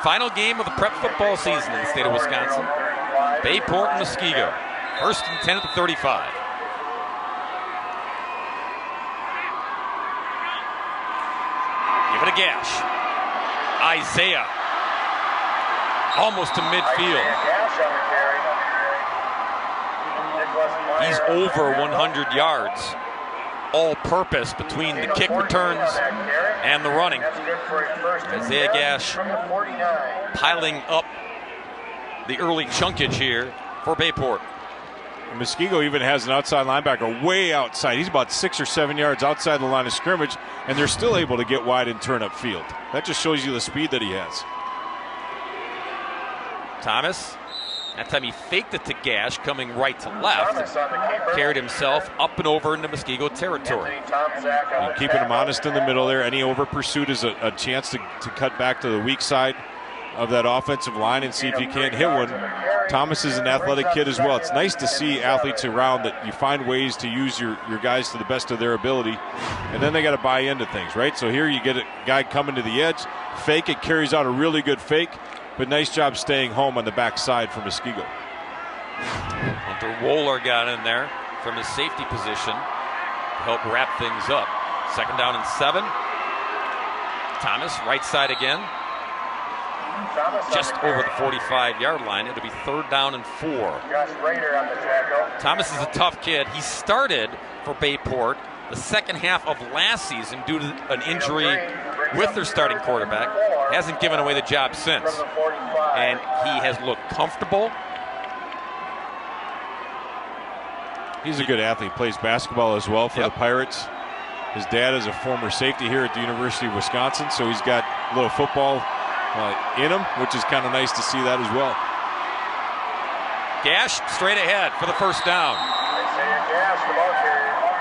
Final game of the prep football season in the state of Wisconsin. Bayport and Muskego. 1st and 10 at the 35. Give it a gash. Isaiah. Almost to midfield. He's over 100 yards. All-purpose between the kick returns and the running. Isaiah Gash piling up the early chunkage here for Bayport. Muskego even has an outside linebacker way outside. He's about 6 or 7 yards outside the line of scrimmage, and they're still able to get wide and turn upfield. That just shows you the speed that he has. Thomas That time he faked it to Gash, coming right to left, carried himself up and over into Muskego territory. And keeping him honest in the middle there. Any over pursuit is a chance to cut back to the weak side of that offensive line and see if you can't hit one. Thomas is an athletic kid as well. It's nice to see athletes around that you find ways to use your guys to the best of their ability, and then they got to buy into things, right? So here you get a guy coming to the edge, fake it, carries out a really good fake, but nice job staying home on the backside for Muskego. Hunter Wohler got in there from his safety position to help wrap things up. 2nd down and 7. Thomas, right side again. Just over the 45-yard line. It'll be 3rd down and 4. Thomas is a tough kid. He started for Bayport the second half of last season due to an injury with their starting quarterback. Hasn't given away the job since. And he has looked comfortable. He's a good athlete. Plays basketball as well for the Pirates. His dad is a former safety here at the University of Wisconsin, so he's got a little football in him, which is kind of nice to see that as well. Gash straight ahead for the 1st down.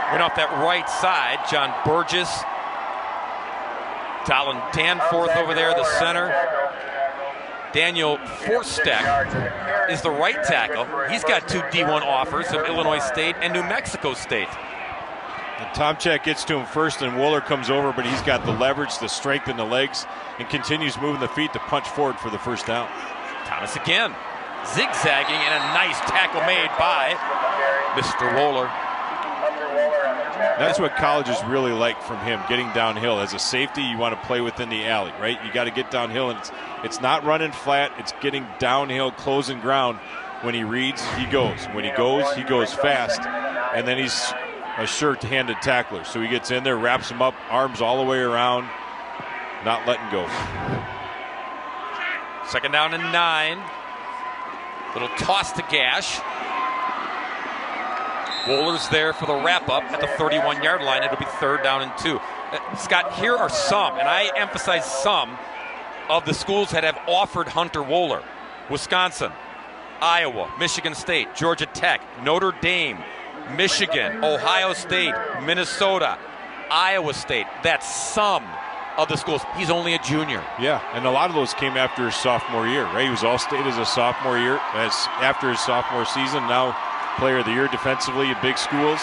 Went off that right side. John Burgess. Talon Danforth over there, the center. Daniel Forstek is the right tackle. He's got 2 D1 offers of Illinois State and New Mexico State. And Tomchak gets to him first, and Wohler comes over, but he's got the leverage, the strength in the legs, and continues moving the feet to punch forward for the 1st down. Thomas again, zigzagging, and a nice tackle made by Mr. Wohler. That's what colleges really like from him, getting downhill. As a safety, you want to play within the alley, right? You got to get downhill, and it's not running flat. It's getting downhill, closing ground. When he reads, he goes. When he goes fast, and then he's a sure-handed tackler. So he gets in there, wraps him up, arms all the way around, not letting go. 2nd down and 9. Little toss to Gash. Wohler's there for the wrap-up at the 31-yard line. It'll be 3rd down and 2. Scott, here are some, and I emphasize some, of the schools that have offered Hunter Wohler. Wisconsin, Iowa, Michigan State, Georgia Tech, Notre Dame, Michigan, Ohio State, Minnesota, Iowa State. That's some of the schools. He's only a junior. Yeah, and a lot of those came after his sophomore year, right? He was All-State as a sophomore year. After his sophomore season, now Player of the Year defensively at big schools.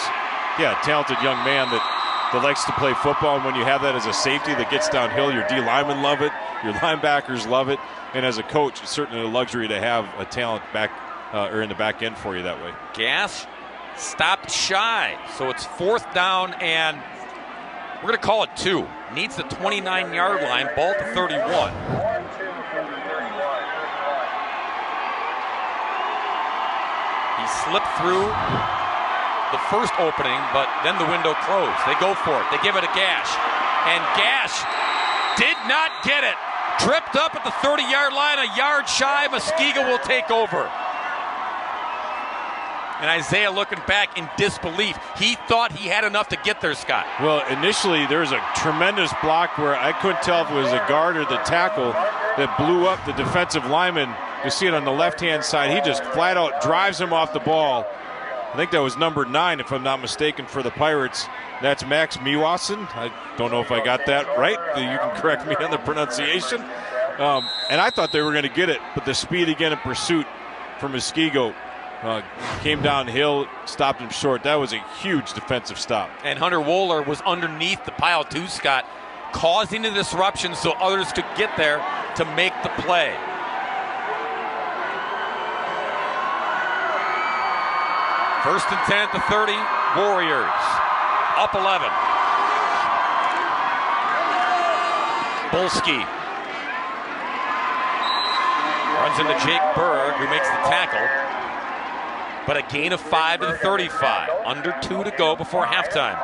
Yeah, talented young man that likes to play football, and when you have that as a safety that gets downhill, your D linemen love it, your linebackers love it, and as a coach, it's certainly a luxury to have a talent back or in the back end for you that way. Gash stopped shy, so it's 4th down, and we're going to call it 2. Needs the 29-yard line, ball to 31. He slipped through the first opening, but then the window closed. They go for it. They give it to Gash, and Gash did not get it. Tripped up at the 30-yard line, a yard shy. Muskego will take over. And Isaiah looking back in disbelief. He thought he had enough to get there, Scott. Well, initially there was a tremendous block where I couldn't tell if it was a guard or the tackle that blew up the defensive lineman. You see it on the left-hand side. He just flat out drives him off the ball. I think that was number 9, if I'm not mistaken, for the Pirates. That's Max Mewassen. I don't know if I got that right. You can correct me on the pronunciation. And I thought they were going to get it, but the speed again in pursuit from Muskego came downhill, stopped him short. That was a huge defensive stop. And Hunter Wohler was underneath the pile too, Scott, causing the disruption so others could get there to make the play. First and 10 at the 30, Warriors up 11. Bolski runs into Jake Berg, who makes the tackle. But a gain of 5 to the 35. Under 2 to go before halftime.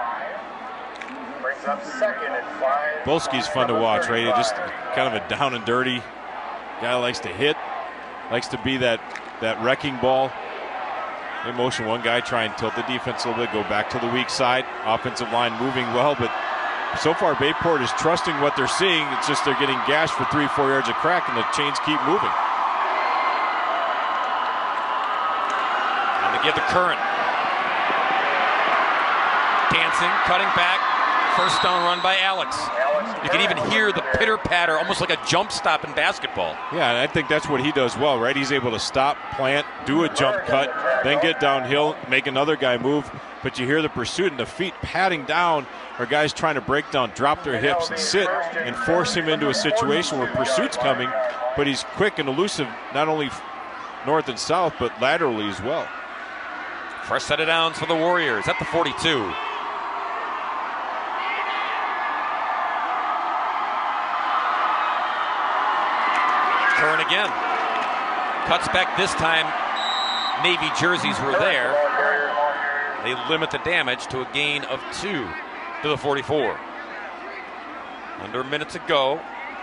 Bolski's fun to watch, right? He's just kind of a down and dirty guy, likes to hit, likes to be that wrecking ball. They motion one guy, try and tilt the defense a little bit, go back to the weak side. Offensive line moving well, but so far Bayport is trusting what they're seeing. It's just they're getting gashed for 3-4 yards of crack, and the chains keep moving. They give the current. Dancing, cutting back. First down run by Alex. You can even hear the pitter-patter, almost like a jump stop in basketball. Yeah, and I think that's what he does well, right? He's able to stop, plant, do a jump cut, then get downhill, make another guy move. But you hear the pursuit and the feet patting down, or guys trying to break down, drop their hips and sit and force him into a situation where pursuit's coming, but he's quick and elusive, not only north and south, but laterally as well. Fresh set of downs for the Warriors at the 42. Curran again. Cuts back this time. Navy jerseys were there. They limit the damage to a gain of 2 to the 44. Under a minute to go.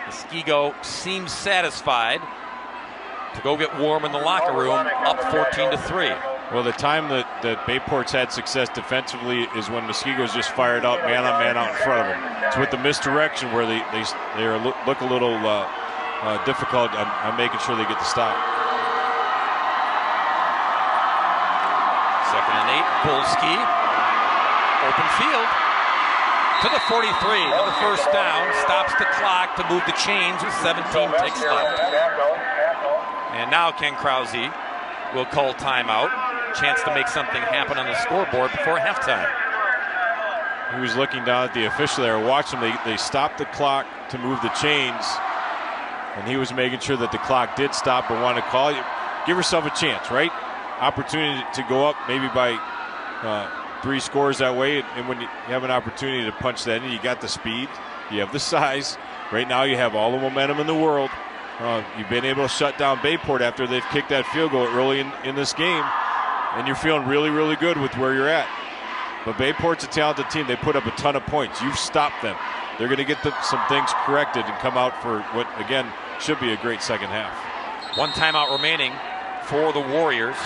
Muskego seems satisfied to go get warm in the locker room, up 14-3. Well, the time that Bayport's had success defensively is when Muskego's just fired up, man on man out in front of them. It's with the misdirection where they look a little difficult on making sure they get the stop. 2nd and 8, Bulski. Open field to the 43. Another first down, stops the clock to move the chains with 17 ticks left. And now Ken Krause will call timeout. Chance to make something happen on the scoreboard before halftime. He was looking down at the official there, watching them. They stopped the clock to move the chains, and he was making sure that the clock did stop but wanted to call. Give yourself a chance, right? Opportunity to go up maybe by 3 scores that way, and when you have an opportunity to punch that in, you got the speed, you have the size. Right now you have all the momentum in the world. You've been able to shut down Bayport after they've kicked that field goal early in this game, and you're feeling really, really good with where you're at. But Bayport's a talented team. They put up a ton of points. You've stopped them. They're going to get some things corrected and come out for what, again, should be a great second half. 1 timeout remaining for the Warriors.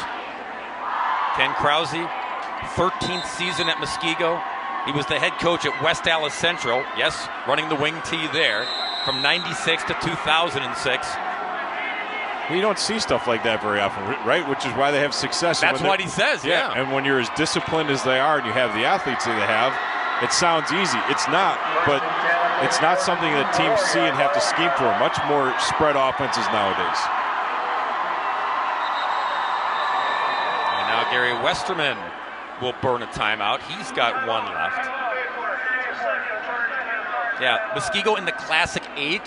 Ken Krause, 13th season at Muskego. He was the head coach at West Dallas Central. Yes, running the wing T there from 96 to 2006. You don't see stuff like that very often, right? Which is why they have success. That's what he says, yeah. And when you're as disciplined as they are and you have the athletes that they have, it sounds easy. It's not, but it's not something that teams see and have to scheme for. Much more spread offenses nowadays. And now Gary Westerman will burn a timeout. He's got 1 left. Yeah, Muskego in the Classic 8.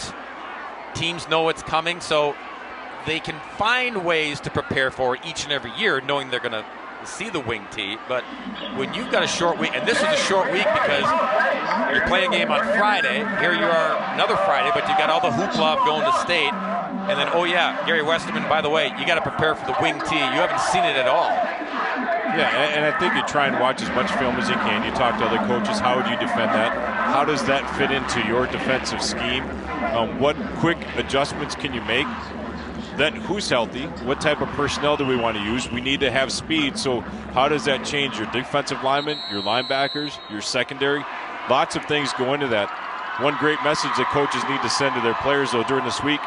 Teams know it's coming, so they can find ways to prepare for it each and every year, knowing they're going to see the wing tee. But when you've got a short week, and this is a short week because you're playing a game on Friday, here you are another Friday, but you got all the hoopla of going to state, and then, oh yeah, Gary Westerman, by the way, you got to prepare for the wing tee. You haven't seen it at all. Yeah, and I think you try and watch as much film as you can. You talk to other coaches. How would you defend that? How does that fit into your defensive scheme? What quick adjustments can you make? Then who's healthy? What type of personnel do we want to use? We need to have speed, so how does that change your defensive linemen, your linebackers, your secondary? Lots of things go into that. One great message that coaches need to send to their players, though, during this week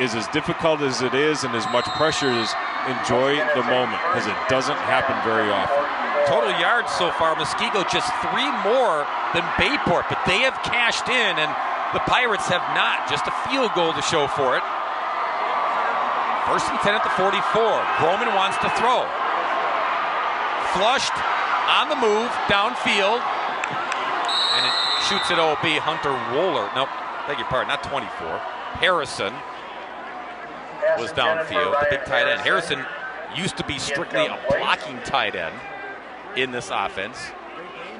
is, as difficult as it is and as much pressure is, enjoy the moment, because it doesn't happen very often. Total yards so far, Muskego just 3 more than Bayport, but they have cashed in, and the Pirates have not. Just a field goal to show for it. 1st and 10 at the 44. Groman wants to throw. Flushed, on the move, downfield. And it shoots at OB. Hunter Wohler. Nope, beg your pardon, not 24. Harrison was downfield, the big tight end. Harrison used to be strictly a blocking tight end in this offense.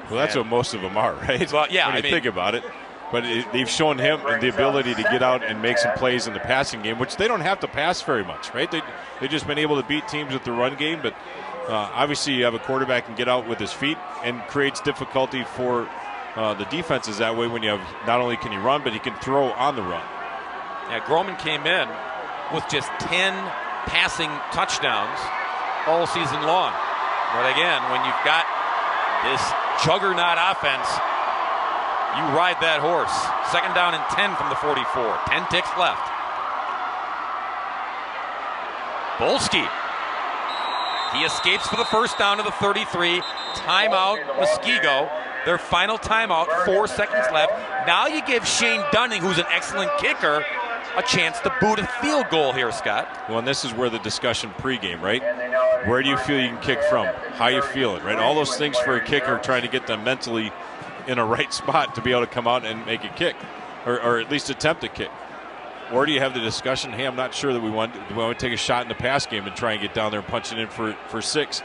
Well, that's what most of them are, right? Well, yeah, when you think about it. But they've shown him the ability to get out and make some plays in the passing game, which they don't have to pass very much, right? They've just been able to beat teams with the run game, but obviously you have a quarterback can get out with his feet and creates difficulty for the defenses that way when you have, not only can he run, but he can throw on the run. Yeah, Groman came in with just 10 passing touchdowns all season long. But again, when you've got this juggernaut offense, you ride that horse. 2nd down and 10 from the 44. 10 ticks left. Bulski He escapes for the first down to the 33. Timeout, Muskego. Their final timeout, 4 seconds left. Now you give Shane Dunning, who's an excellent kicker, a chance to boot a field goal here, Scott. Well, and this is where the discussion pregame, right? Where do you feel you can kick from? How you feeling, right? All those things for a kicker, trying to get them mentally in a right spot to be able to come out and make a kick, or at least attempt a kick. Or do you have the discussion, hey, I'm not sure that we want to take a shot in the pass game and try and get down there and punch it in for 6.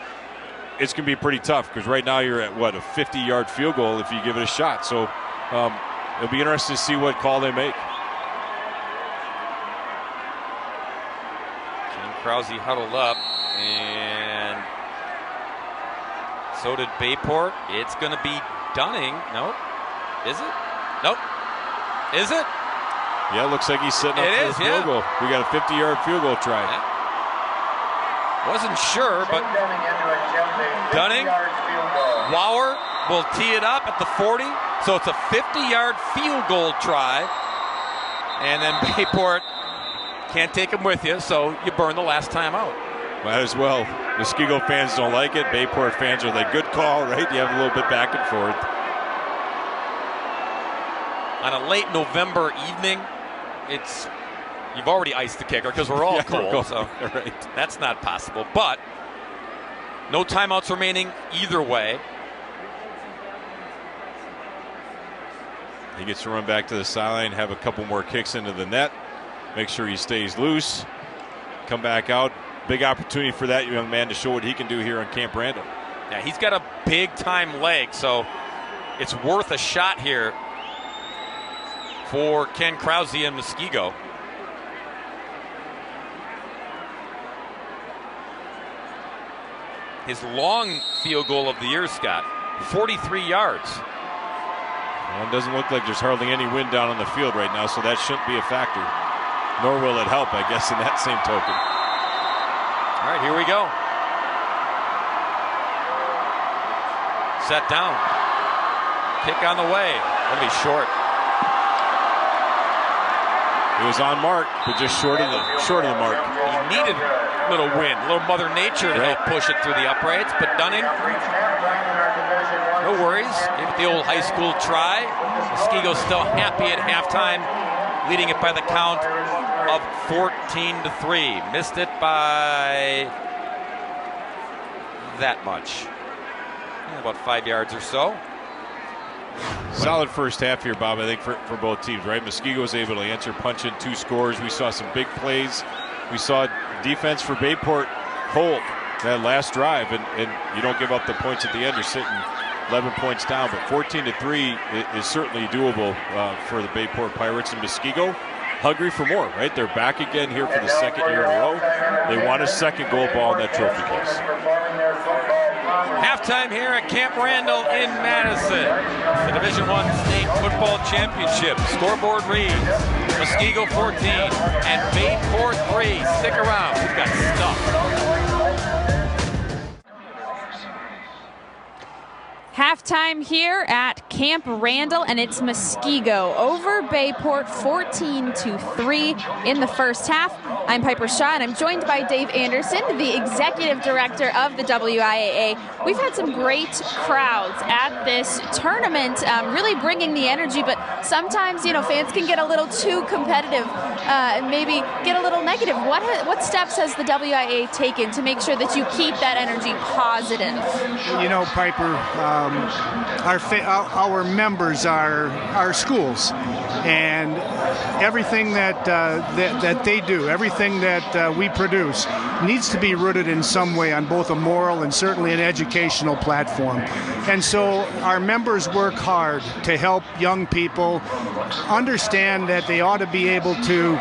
It's going to be pretty tough because right now you're at, what, a 50-yard field goal if you give it a shot. So it'll be interesting to see what call they make. Ken Krause huddled up, and so did Bayport. It's going to be Dunning. Nope. Is it? Nope. Is it? Yeah, it looks like he's setting up for the field goal. We got a 50-yard field goal try. Yeah. Wasn't sure, but Dunning, Lauer will tee it up at the 40. So it's a 50-yard field goal try. And then Bayport can't take him with you, so you burn the last time out. Might as well. Muskego fans don't like it. Bayport fans are like, good call, right? You have a little bit back and forth. On a late November evening, you've already iced the kicker because we're all cold, so right. That's not possible. But no timeouts remaining either way. He gets to run back to the sideline, have a couple more kicks into the net, make sure he stays loose, come back out. Big opportunity for that young man to show what he can do here on Camp Randall. Yeah, he's got a big-time leg, so it's worth a shot here for Ken Krause and Muskego. His long field goal of the year, Scott, 43 yards. Well, it doesn't look like there's hardly any wind down on the field right now, so that shouldn't be a factor. Nor will it help, I guess, in that same token. All right, here we go. Set down. Kick on the way. Gonna be short. It was on mark, but just short of the mark. He needed a little wind, a little Mother Nature to help push it through the uprights, but Dunning, no worries. Give it the old high school try. Muskego's still happy at halftime, leading it by the count of 14-3. Missed it by that much. About 5 yards or so. Solid first half here, Bob, I think, for both teams, right? Muskego was able to answer punch in 2 scores. We saw some big plays. We saw defense for Bayport hold that last drive, and you don't give up the points at the end. You're sitting 11 points down, but 14-3 is certainly doable for the Bayport Pirates. And Muskego hungry for more, right? They're back again here for the second year in a row. They want a second gold ball in that trophy case. Halftime here at Camp Randall in Madison. The Division I State Football Championship. Scoreboard reads Muskego 14 and Bayport 3. Stick around. We've got stuff. Halftime here at Camp Randall, and it's Muskego over Bayport 14-3 in the first half. I'm Piper Shaw, and I'm joined by Dave Anderson, the executive director of the WIAA. We've had some great crowds at this tournament, really bringing the energy, but sometimes, fans can get a little too competitive and maybe get a little negative. What steps has the WIAA taken to make sure that you keep that energy positive? Piper, our members are our schools, and everything that they do, everything that we produce, needs to be rooted in some way on both a moral and certainly an educational platform. And so our members work hard to help young people understand that they ought to be able to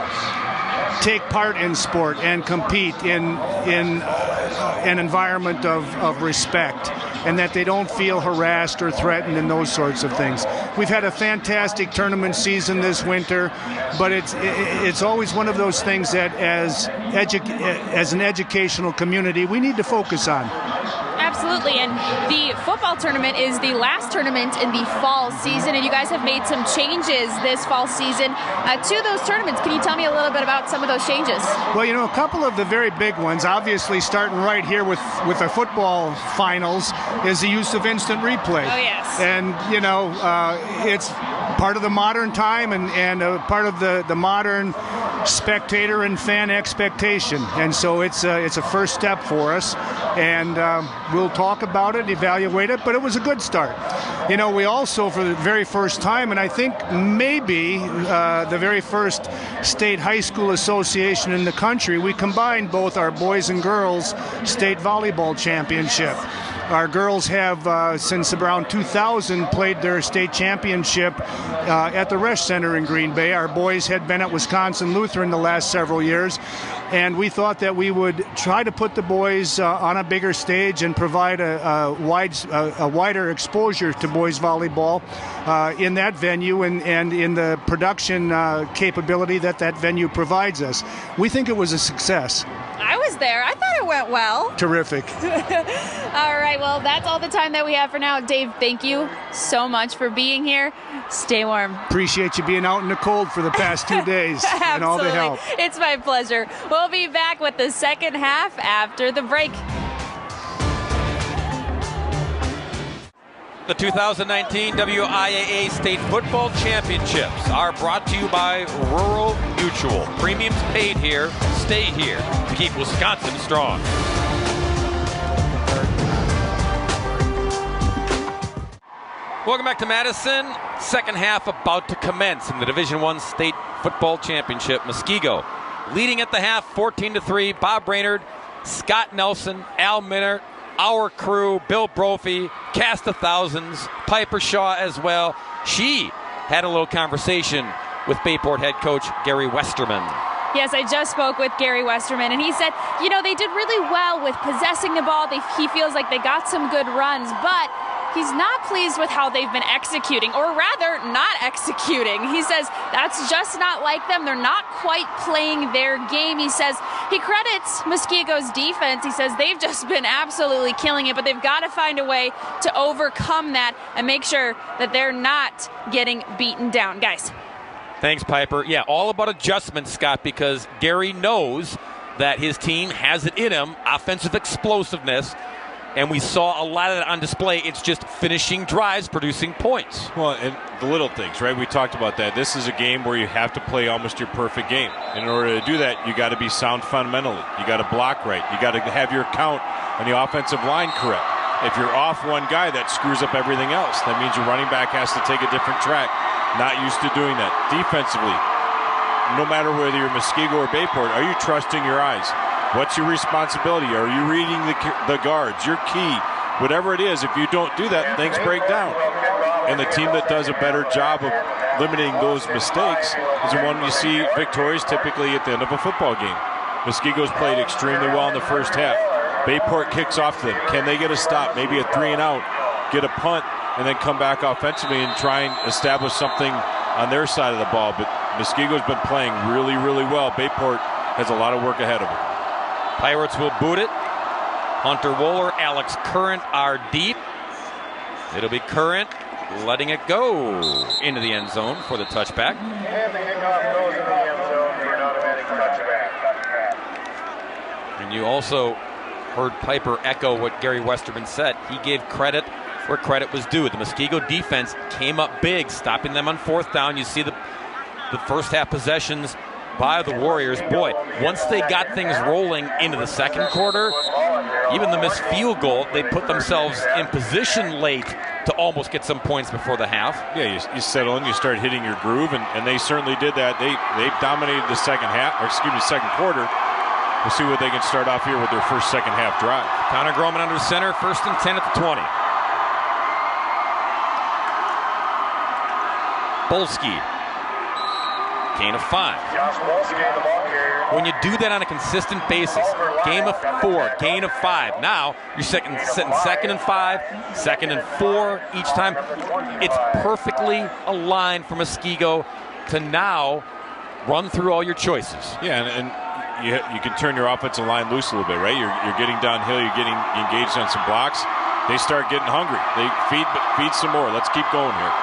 take part in sport and compete in an environment of respect, and that they don't feel harassed or threatened and those sorts of things. We've had a fantastic tournament season this winter, but it's always one of those things that as an educational community we need to focus on. absolutely. And the football tournament is the last tournament in the fall season, and you guys have made some changes this fall season to those tournaments. Can you tell me a little bit about some of those changes? Well, a couple of the very big ones, obviously starting right here with the football finals, is the use of instant replay. Oh, yes. And, it's part of the modern time and part of the modern spectator and fan expectation. And so it's a first step for us. And we'll talk about it, evaluate it, but it was a good start. We also, for the very first time, and I think maybe the very first state high school association in the country, we combined both our boys and girls state volleyball championship. Our girls have, since around 2000, played their state championship at the Resch Center in Green Bay. Our boys had been at Wisconsin Lutheran the last several years, and we thought that we would try to put the boys on a bigger stage and provide a wider exposure to boys volleyball in that venue and in the production capability that venue provides us. We think it was a success. I was there. I thought it went well. Terrific. All right, well, that's all the time that we have for now. Dave, thank you so much for being here. Stay warm. Appreciate you being out in the cold for the past 2 days and all the help. It's my pleasure. We'll be back with the second half after the break. The 2019 WIAA State Football Championships are brought to you by Rural Mutual. Premiums paid here, stay here to keep Wisconsin strong. Welcome back to Madison. Second half about to commence in the Division I State Football Championship. Muskego leading at the half 14-3. Bob Brainerd, Scott Nelson, Al Minert, our crew, Bill Brophy, cast of thousands, Piper Shaw as well. She had a little conversation with Bayport head coach Gary Westerman. Yes, I just spoke with Gary Westerman, and he said, they did really well with possessing the ball. He feels like they got some good runs, but he's not pleased with how they've been executing, or rather not executing. He says that's just not like them. They're not quite playing their game. He says he credits Muskego's defense. He says they've just been absolutely killing it, but they've got to find a way to overcome that and make sure that they're not getting beaten down. Guys. Thanks, Piper. Yeah, all about adjustments, Scott, because Gary knows that his team has it in him, offensive explosiveness, and we saw a lot of that on display. It's just finishing drives, producing points. Well, and the little things, right? We talked about that. This is a game where you have to play almost your perfect game. In order to do that, you got to be sound fundamentally. You got to block right. You got to have your count on the offensive line correct. If you're off one guy, that screws up everything else. That means your running back has to take a different track. Not used to doing that. Defensively, no matter whether you're Muskego or Bayport, are you trusting your eyes? What's your responsibility? Are you reading the guards? Your key, whatever it is, if you don't do that, things break down. And the team that does a better job of limiting those mistakes is the one you see victorious typically at the end of a football game. Muskego's played extremely well in the first half. Bayport kicks off to them. Can they get a stop? Maybe a 3-and-out, get a punt, and then come back offensively and try and establish something on their side of the ball. But Muskego's been playing really, really well. Bayport has a lot of work ahead of them. Pirates will boot it. Hunter Wohler, Alex Current are deep. It'll be Current letting it go into the end zone for the touchback. And the kickoff goes into the end zone for an automatic touchback. And you also heard Piper echo what Gary Westerman said. He gave credit where credit was due. The Muskego defense came up big, stopping them on fourth down. You see the first half possessions by the Warriors. Boy, once they got things rolling into the second quarter, even the missed field goal, they put themselves in position late to almost get some points before the half. Yeah, you settle in, you start hitting your groove, and they certainly did that. They dominated the second quarter. We'll see what they can start off here with their first second half drive. Connor Groman under center, 1st and 10 at the 20. Bolski, gain of 5. When you do that on a consistent basis, game of 4, gain of 5. Now you're sitting 2nd and 5, 2nd and 4 each time. It's perfectly aligned for Muskego to now run through all your choices. Yeah, and you can turn your offensive line loose a little bit, right? You're getting downhill, you're getting engaged on some blocks. They start getting hungry. They feed some more. Let's keep going here.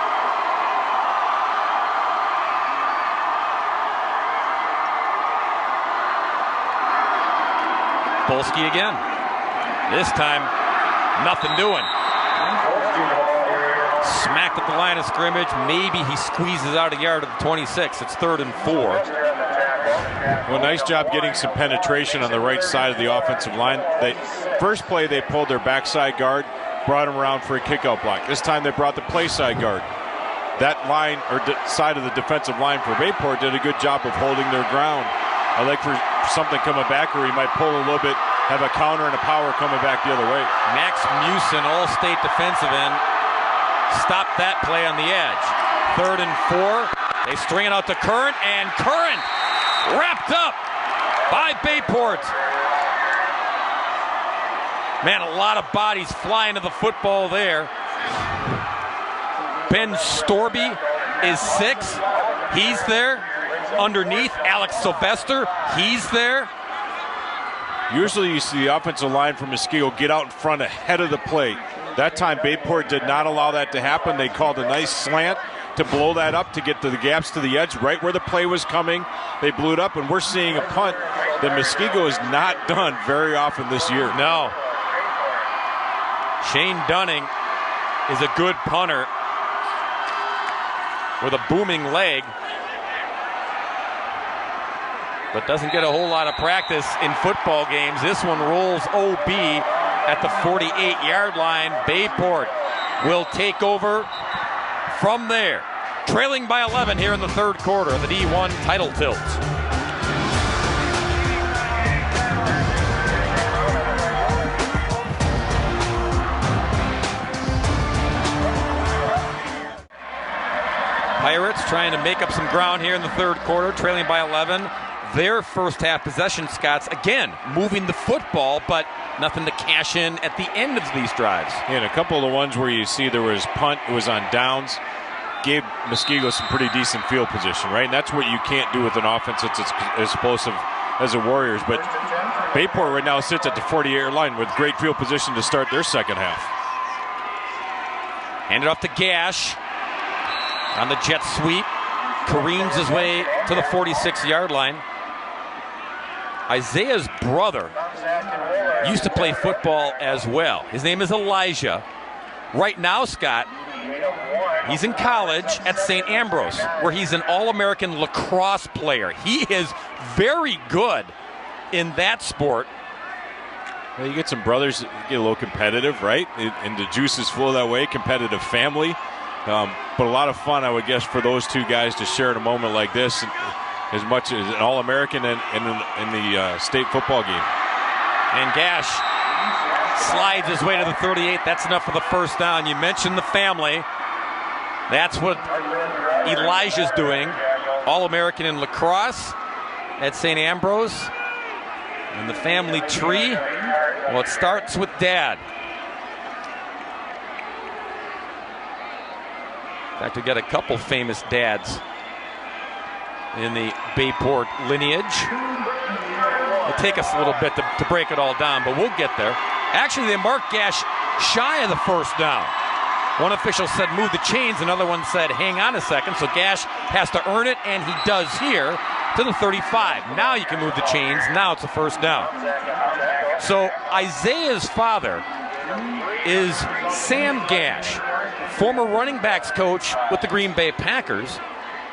Polsky again. This time, nothing doing. Smacked at the line of scrimmage. Maybe he squeezes out a yard at the 26. It's 3rd and 4. Well, nice job getting some penetration on the right side of the offensive line. First play, they pulled their backside guard, brought him around for a kickout block. This time they brought the play side guard. That line, or side of the defensive line for Bayport, did a good job of holding their ground. I like for something coming back where he might pull a little bit, have a counter and a power coming back the other way. Max Musin, all-state defensive end, stopped that play on the edge. 3rd and 4. They string it out to Current, and Current wrapped up by Bayport. Man, a lot of bodies flying to the football there. Ben Storby is 6. He's there. Underneath, Alex Sylvester, he's there. Usually you see the offensive line from Muskego get out in front ahead of the play. That time Bayport did not allow that to happen. They called a nice slant to blow that up to get to the gaps to the edge, right where the play was coming. They blew it up, and we're seeing a punt that Muskego has not done very often this year. No. Shane Dunning is a good punter with a booming leg, but doesn't get a whole lot of practice in football games. This one rolls OB at the 48-yard line. Bayport will take over from there, trailing by 11 here in the 3rd quarter of the D1 title tilt. Pirates trying to make up some ground here in the 3rd quarter, trailing by 11. Their first half possession, Scots, again, moving the football, but nothing to cash in at the end of these drives. Yeah, and a couple of the ones where you see there was punt, it was on downs, gave Muskego some pretty decent field position, right? And that's what you can't do with an offense that's as explosive as the Warriors. But Bayport right now sits at the 40-yard line with great field position to start their second half. Hand it off to Gash on the jet sweep. Careens his way to the 46-yard line. Isaiah's brother used to play football as well. His name is Elijah. Right now, Scott, he's in college at St. Ambrose, where he's an All-American lacrosse player. He is very good in that sport. Well, you get some brothers that get a little competitive, right? And the juices flow that way, competitive family. But a lot of fun, I would guess, for those two guys to share in a moment like this, as much as an All-American and in the state football game. And Gash slides his way to the 38. That's enough for the first down. You mentioned the family. That's what Elijah's doing. All-American in lacrosse at St. Ambrose. And the family tree, well, it starts with Dad. In fact, we got a couple famous dads in the Bayport lineage. It'll take us a little bit to break it all down, but we'll get there. Actually, they marked Gash shy of the first down. One official said move the chains, another one said hang on a second, so Gash has to earn it, and he does here to the 35. Now you can move the chains, now it's a first down. So Isaiah's father is Sam Gash, former running backs coach with the Green Bay Packers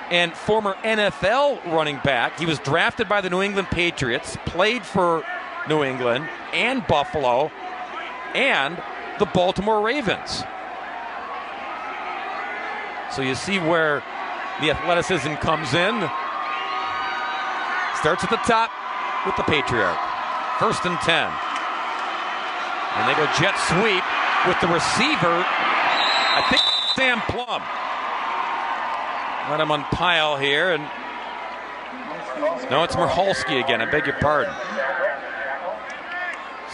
and former NFL running back. He was drafted by the New England Patriots, played for New England and Buffalo and the Baltimore Ravens. So you see where the athleticism comes in. Starts at the top with the Patriarch. 1st and 10. And they go jet sweep with the receiver, I think Sam Plum. Let him unpile here, and no, it's Michalski again, I beg your pardon.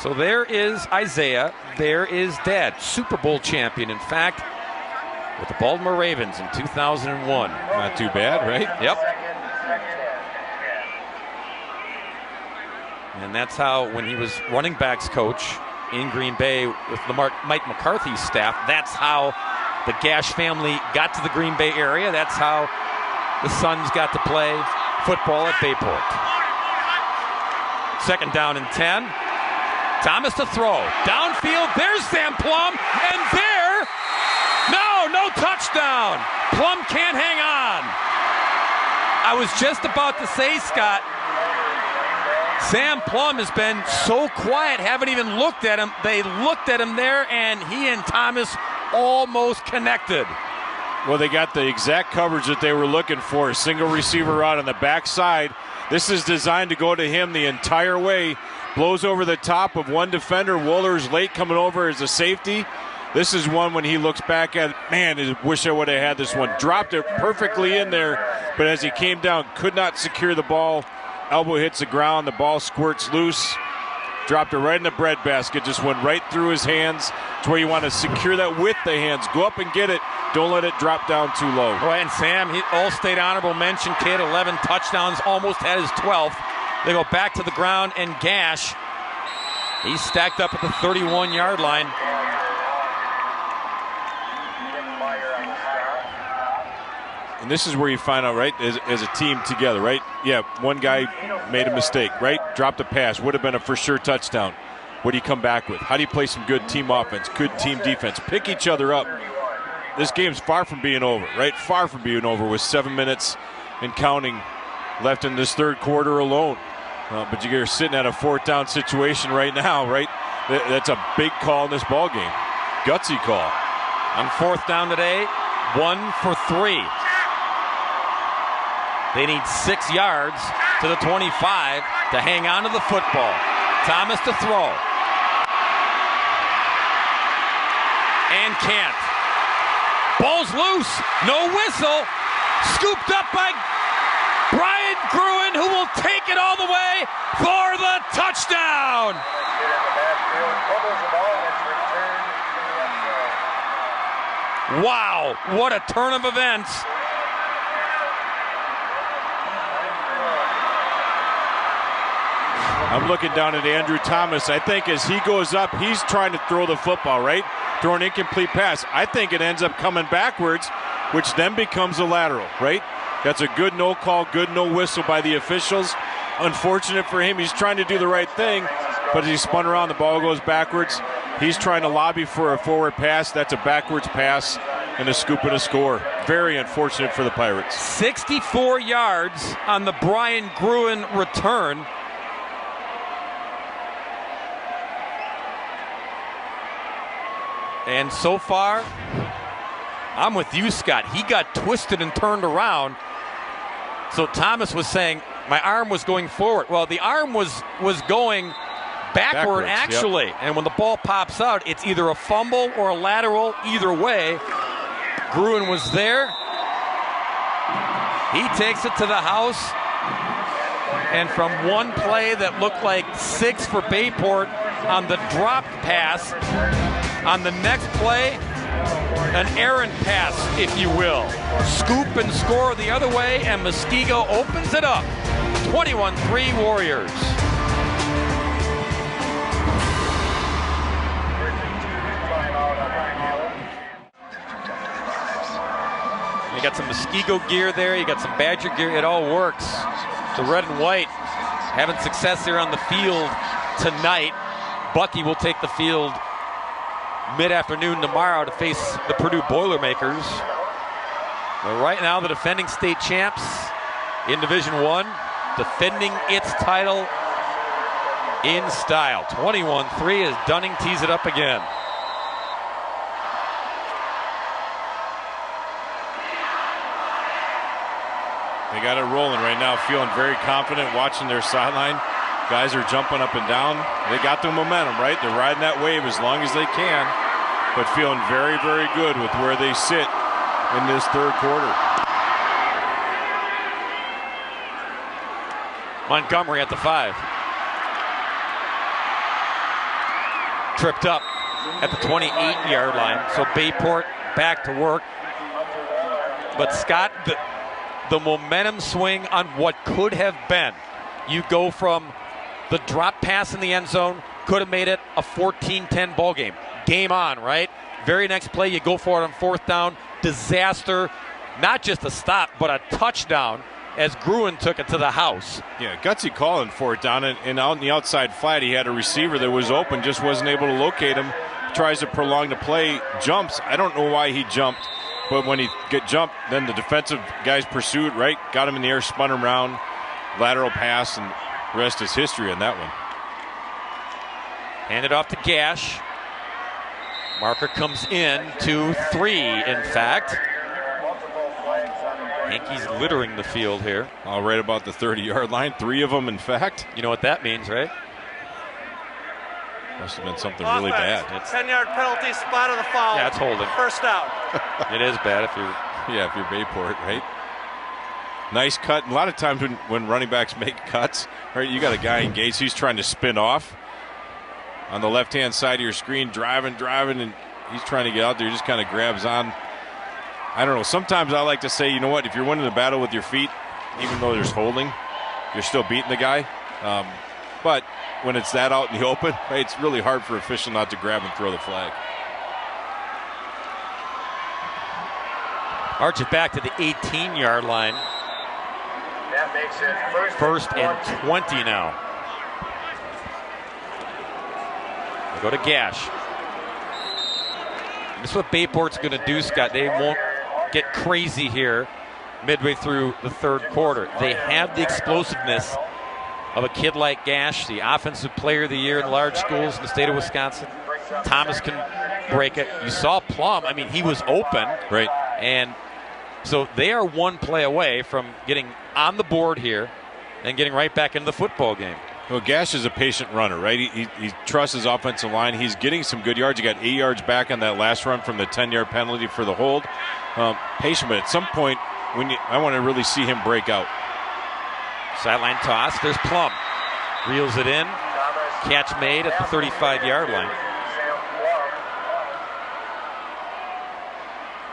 So there is Isaiah, there is Dad, Super Bowl champion, in fact, with the Baltimore Ravens in 2001. Not too bad, right? Yep. And that's how, when he was running backs coach in Green Bay with Mike McCarthy's staff, that's how the Gash family got to the Green Bay area. That's how the Suns got to play football at Bayport. 2nd down and 10. Thomas to throw. Downfield, there's Sam Plum, and there, no touchdown. Plum can't hang on. I was just about to say, Scott, Sam Plum has been so quiet, haven't even looked at him. They looked at him there, and he and Thomas almost connected. Well, they got the exact coverage that they were looking for. A single receiver out on the backside. This is designed to go to him the entire way. Blows over the top of one defender. Wooler's late coming over as a safety. This is one when he looks back at, man, I wish I would have had this one. Dropped it perfectly in there, but as he came down, could not secure the ball. Elbow hits the ground. The ball squirts loose. Dropped it right in the breadbasket. Just went right through his hands. It's where you want to secure that with the hands. Go up and get it. Don't let it drop down too low. Boy, and Sam, All-State honorable mention kid, 11 touchdowns, almost had his 12th. They go back to the ground, and Gash, he's stacked up at the 31-yard line. And this is where you find out, right, as a team together, right? Yeah, one guy made a mistake, right? Dropped a pass. Would have been a for sure touchdown. What do you come back with? How do you play some good team offense, good team defense? Pick each other up. This game's far from being over, right? Far from being over with 7 minutes and counting left in this third quarter alone. But you're sitting at a 4th down situation right now, right? That's a big call in this ball game. Gutsy call. On 4th down today, 1 for 3. They need 6 yards to the 25 to hang on to the football. Thomas to throw. And can't. Ball's loose. No whistle. Scooped up by Brian Gruen, who will take it all the way for the touchdown. Wow, what a turn of events. I'm looking down at Andrew Thomas. I think as he goes up, he's trying to throw the football, right? Throw an incomplete pass. I think it ends up coming backwards, which then becomes a lateral, right? That's a good no call, good no whistle by the officials. Unfortunate for him. He's trying to do the right thing, but as he spun around, the ball goes backwards. He's trying to lobby for a forward pass. That's a backwards pass and a scoop and a score. Very unfortunate for the Pirates. 64 yards on the Brian Gruen return. And so far, I'm with you, Scott. He got twisted and turned around. So Thomas was saying, my arm was going forward. Well, the arm was going backward, actually. Yep. And when the ball pops out, it's either a fumble or a lateral. Either way, Gruen was there. He takes it to the house. And from one play that looked like 6 for Bayport on the dropped pass, on the next play, an errant pass, if you will. Scoop and score the other way, and Muskego opens it up. 21-3 Warriors. You got some Muskego gear there, you got some Badger gear, it all works. The red and white having success here on the field tonight. Bucky will take the field mid-afternoon tomorrow to face the Purdue Boilermakers. But right now, the defending state champs in Division I, defending its title in style. 21-3 as Dunning tees it up again. They got it rolling right now, feeling very confident, watching their sideline. Guys are jumping up and down. They got the momentum, right? They're riding that wave as long as they can, but feeling very, very good with where they sit in this third quarter. Montgomery at the 5. Tripped up at the 28-yard line. So Bayport back to work. But Scott, the momentum swing on what could have been. You go from The drop pass in the end zone could have made it a 14-10 ball game. Game on, right? Very next play, you go for it on 4th down. Disaster. Not just a stop, but a touchdown as Gruen took it to the house. Yeah, gutsy call on 4th down, and out in the outside flat, he had a receiver that was open, just wasn't able to locate him. Tries to prolong the play, jumps. I don't know why he jumped, but when he get jumped, then the defensive guys pursued, right? Got him in the air, spun him around, lateral pass, and the rest is history on that one. Handed off to Gash. Marker comes in to 3, in fact. Yankees littering the field here. All right about the 30-yard line. 3 of them, in fact. You know what that means, right? Must have been something really bad. 10-yard penalty, spot of the foul. Yeah, it's holding. First down. It is bad if you're... Yeah, if you're Bayport, right? Nice cut. And a lot of times when running backs make cuts, right, you got a guy engaged. He's trying to spin off on the left-hand side of your screen, driving, and he's trying to get out there. He just kind of grabs on. I don't know. Sometimes I like to say, you know what, if you're winning the battle with your feet, even though there's holding, you're still beating the guy. But when it's that out in the open, right, it's really hard for official not to grab and throw the flag. Arch it back to the 18-yard line. That makes it First and 20 now. They go to Gash. This is what Bayport's going to do, Scott. They won't get crazy here midway through the 3rd quarter. They have the explosiveness of a kid like Gash, the offensive player of the year in large schools in the state of Wisconsin. Thomas can break it. You saw Plum. I mean, he was open. Right. And so they are one play away from getting on the board here and getting right back into the football game. Well, Gash is a patient runner, right? He trusts his offensive line. He's getting some good yards. He got 8 yards back on that last run from the 10-yard penalty for the hold. Patient, but at some point, I want to really see him break out. Sideline toss. There's Plum. Reels it in. Catch made at the 35-yard line.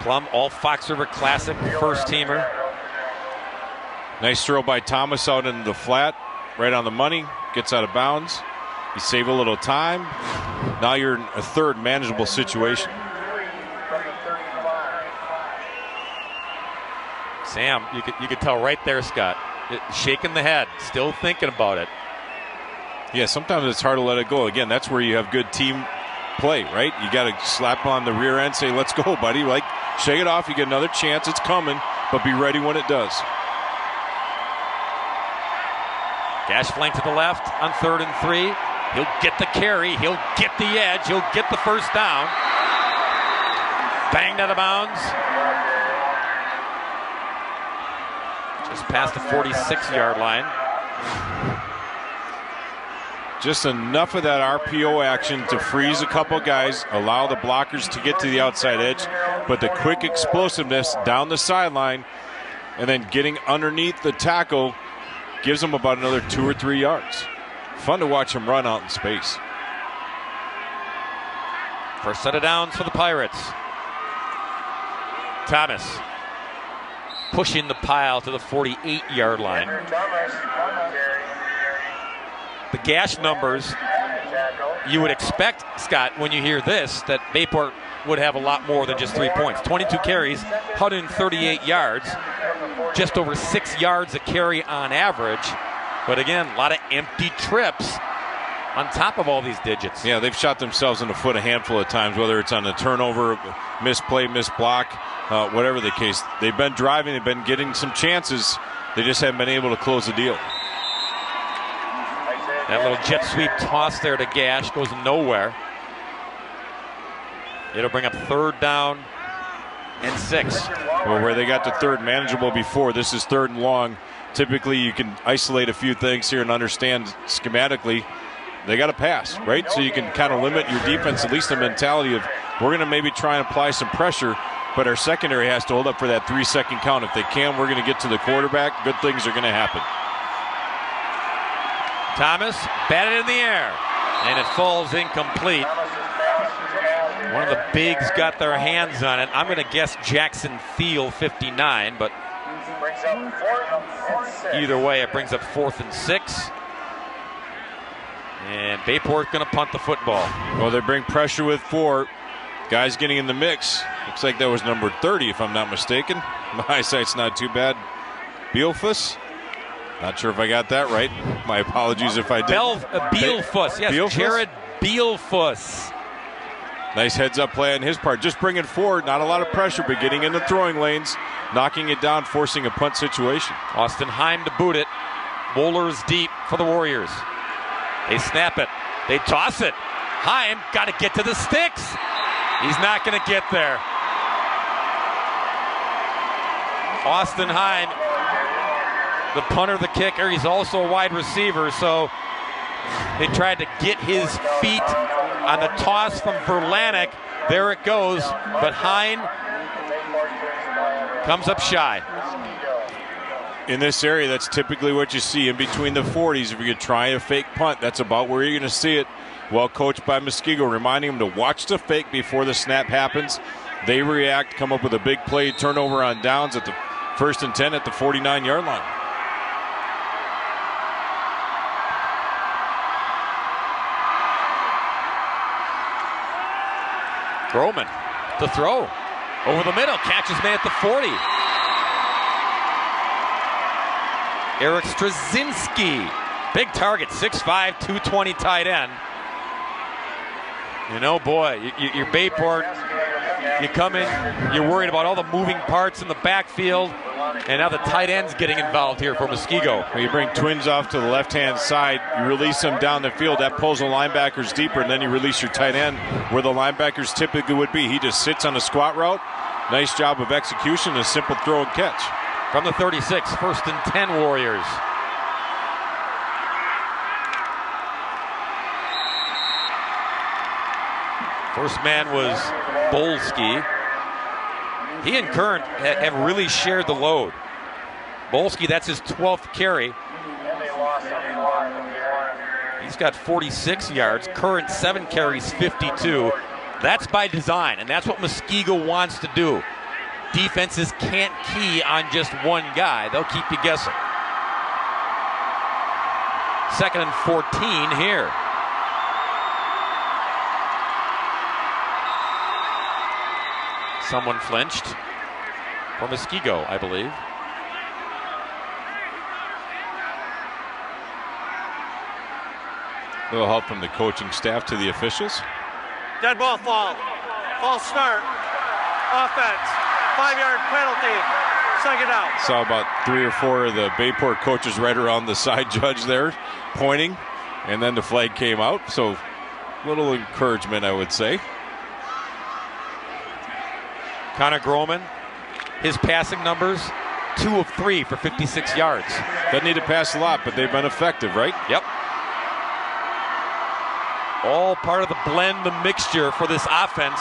Plum, all Fox River Classic first-teamer. Nice throw by Thomas out into the flat, right on the money. Gets out of bounds. You save a little time. Now you're in a 3rd manageable situation. Sam, you could tell right there, Scott. Shaking the head, still thinking about it. Yeah, sometimes it's hard to let it go. Again, that's where you have good team play, right? You got to slap on the rear end, say, let's go, buddy. Like, shake it off. You get another chance. It's coming, but be ready when it does. Gash flank to the left on 3rd and 3. He'll get the carry. He'll get the edge. He'll get the first down. Banged out of bounds. Just past the 46-yard line. Just enough of that RPO action to freeze a couple guys, allow the blockers to get to the outside edge, but the quick explosiveness down the sideline and then getting underneath the tackle gives them about another 2 or 3 yards. Fun to watch him run out in space. First set of downs for the Pirates. Thomas pushing the pile to the 48-yard line. The Gash numbers, you would expect, Scott, when you hear this, that Bayport would have a lot more than just 3 points. 22 carries, 138 yards, just over 6 yards a carry on average. But again, a lot of empty trips on top of all these digits. Yeah, they've shot themselves in the foot a handful of times, whether it's on a turnover, misplay, misblock, whatever the case. They've been driving, they've been getting some chances. They just haven't been able to close the deal. That little jet sweep toss there to Gash goes nowhere. It'll bring up 3rd down and 6. Well, where they got to 3rd manageable before, this is 3rd and long. Typically, you can isolate a few things here and understand schematically they got to pass, right? So you can kind of limit your defense, at least the mentality of we're going to maybe try and apply some pressure, but our secondary has to hold up for that 3-second count. If they can, we're going to get to the quarterback. Good things are going to happen. Thomas batted in the air, and it falls incomplete. One of the bigs got their hands on it. I'm going to guess Jackson Thiel, 59, but either way, it brings up 4th and 6. And Bayport going to punt the football. Well, they bring pressure with 4 guys getting in the mix. Looks like that was number 30, if I'm not mistaken. My eyesight's not too bad. Beelfuss. Not sure if I got that right. My apologies if I did. Beelfuss. Yes, Beelfuss? Jared Beelfuss. Nice heads-up play on his part. Just bringing forward, not a lot of pressure, but getting in the throwing lanes, knocking it down, forcing a punt situation. Austin Heim to boot it. Bowlers deep for the Warriors. They snap it. They toss it. Heim got to get to the sticks. He's not going to get there. Austin Heim, the punter, the kicker, he's also a wide receiver, so they tried to get his feet on the toss from Verlanek. There it goes, but Heim comes up shy. In this area, that's typically what you see in between the 40s. If you could try a fake punt, that's about where you're going to see it. Well coached by Muskego, reminding him to watch the fake before the snap happens. They react, come up with a big play, turnover on downs at the 1st and 10 at the 49-yard line. Groman to throw. Over the middle, catches man at the 40. Eric Straczynski, big target, 6'5", 220 tight end. And oh boy, you're Bayport, you come in, you're worried about all the moving parts in the backfield, and now the tight end's getting involved here for Muskego. When you bring twins off to the left-hand side, you release them down the field, that pulls the linebackers deeper, and then you release your tight end where the linebackers typically would be. He just sits on a squat route. Nice job of execution, a simple throw and catch. From the 36, 1st and 10 Warriors. First man was Bolski. He and Current have really shared the load. Bolski, that's his 12th carry. He's got 46 yards. Current 7 carries, 52. That's by design, and that's what Muskego wants to do. Defenses can't key on just one guy. They'll keep you guessing. 2nd and 14 here. Someone flinched for Muskego, I believe. A little help from the coaching staff to the officials. Dead ball fall. False start. Offense. 5-yard penalty. 2nd down. Saw about 3 or 4 of the Bayport coaches right around the side judge there pointing, and then the flag came out. So a little encouragement, I would say. Connor Groman, his passing numbers, 2 of 3 for 56 yards. Doesn't need to pass a lot, but they've been effective, right? Yep. All part of the blend, the mixture for this offense.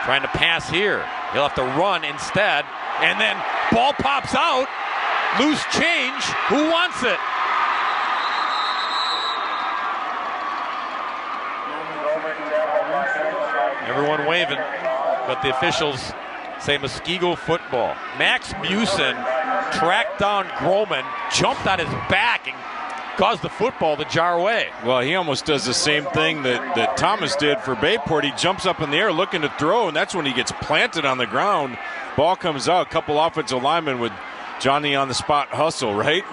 Trying to pass here. He'll have to run instead. And then ball pops out. Loose change. Who wants it? Everyone waving, but the officials say Muskego football. Max Musin tracked down Groman, jumped on his back, and caused the football to jar away. Well, he almost does the same thing that Thomas did for Bayport. He jumps up in the air looking to throw, and that's when he gets planted on the ground. Ball comes out, a couple offensive linemen with Johnny on the spot hustle, right?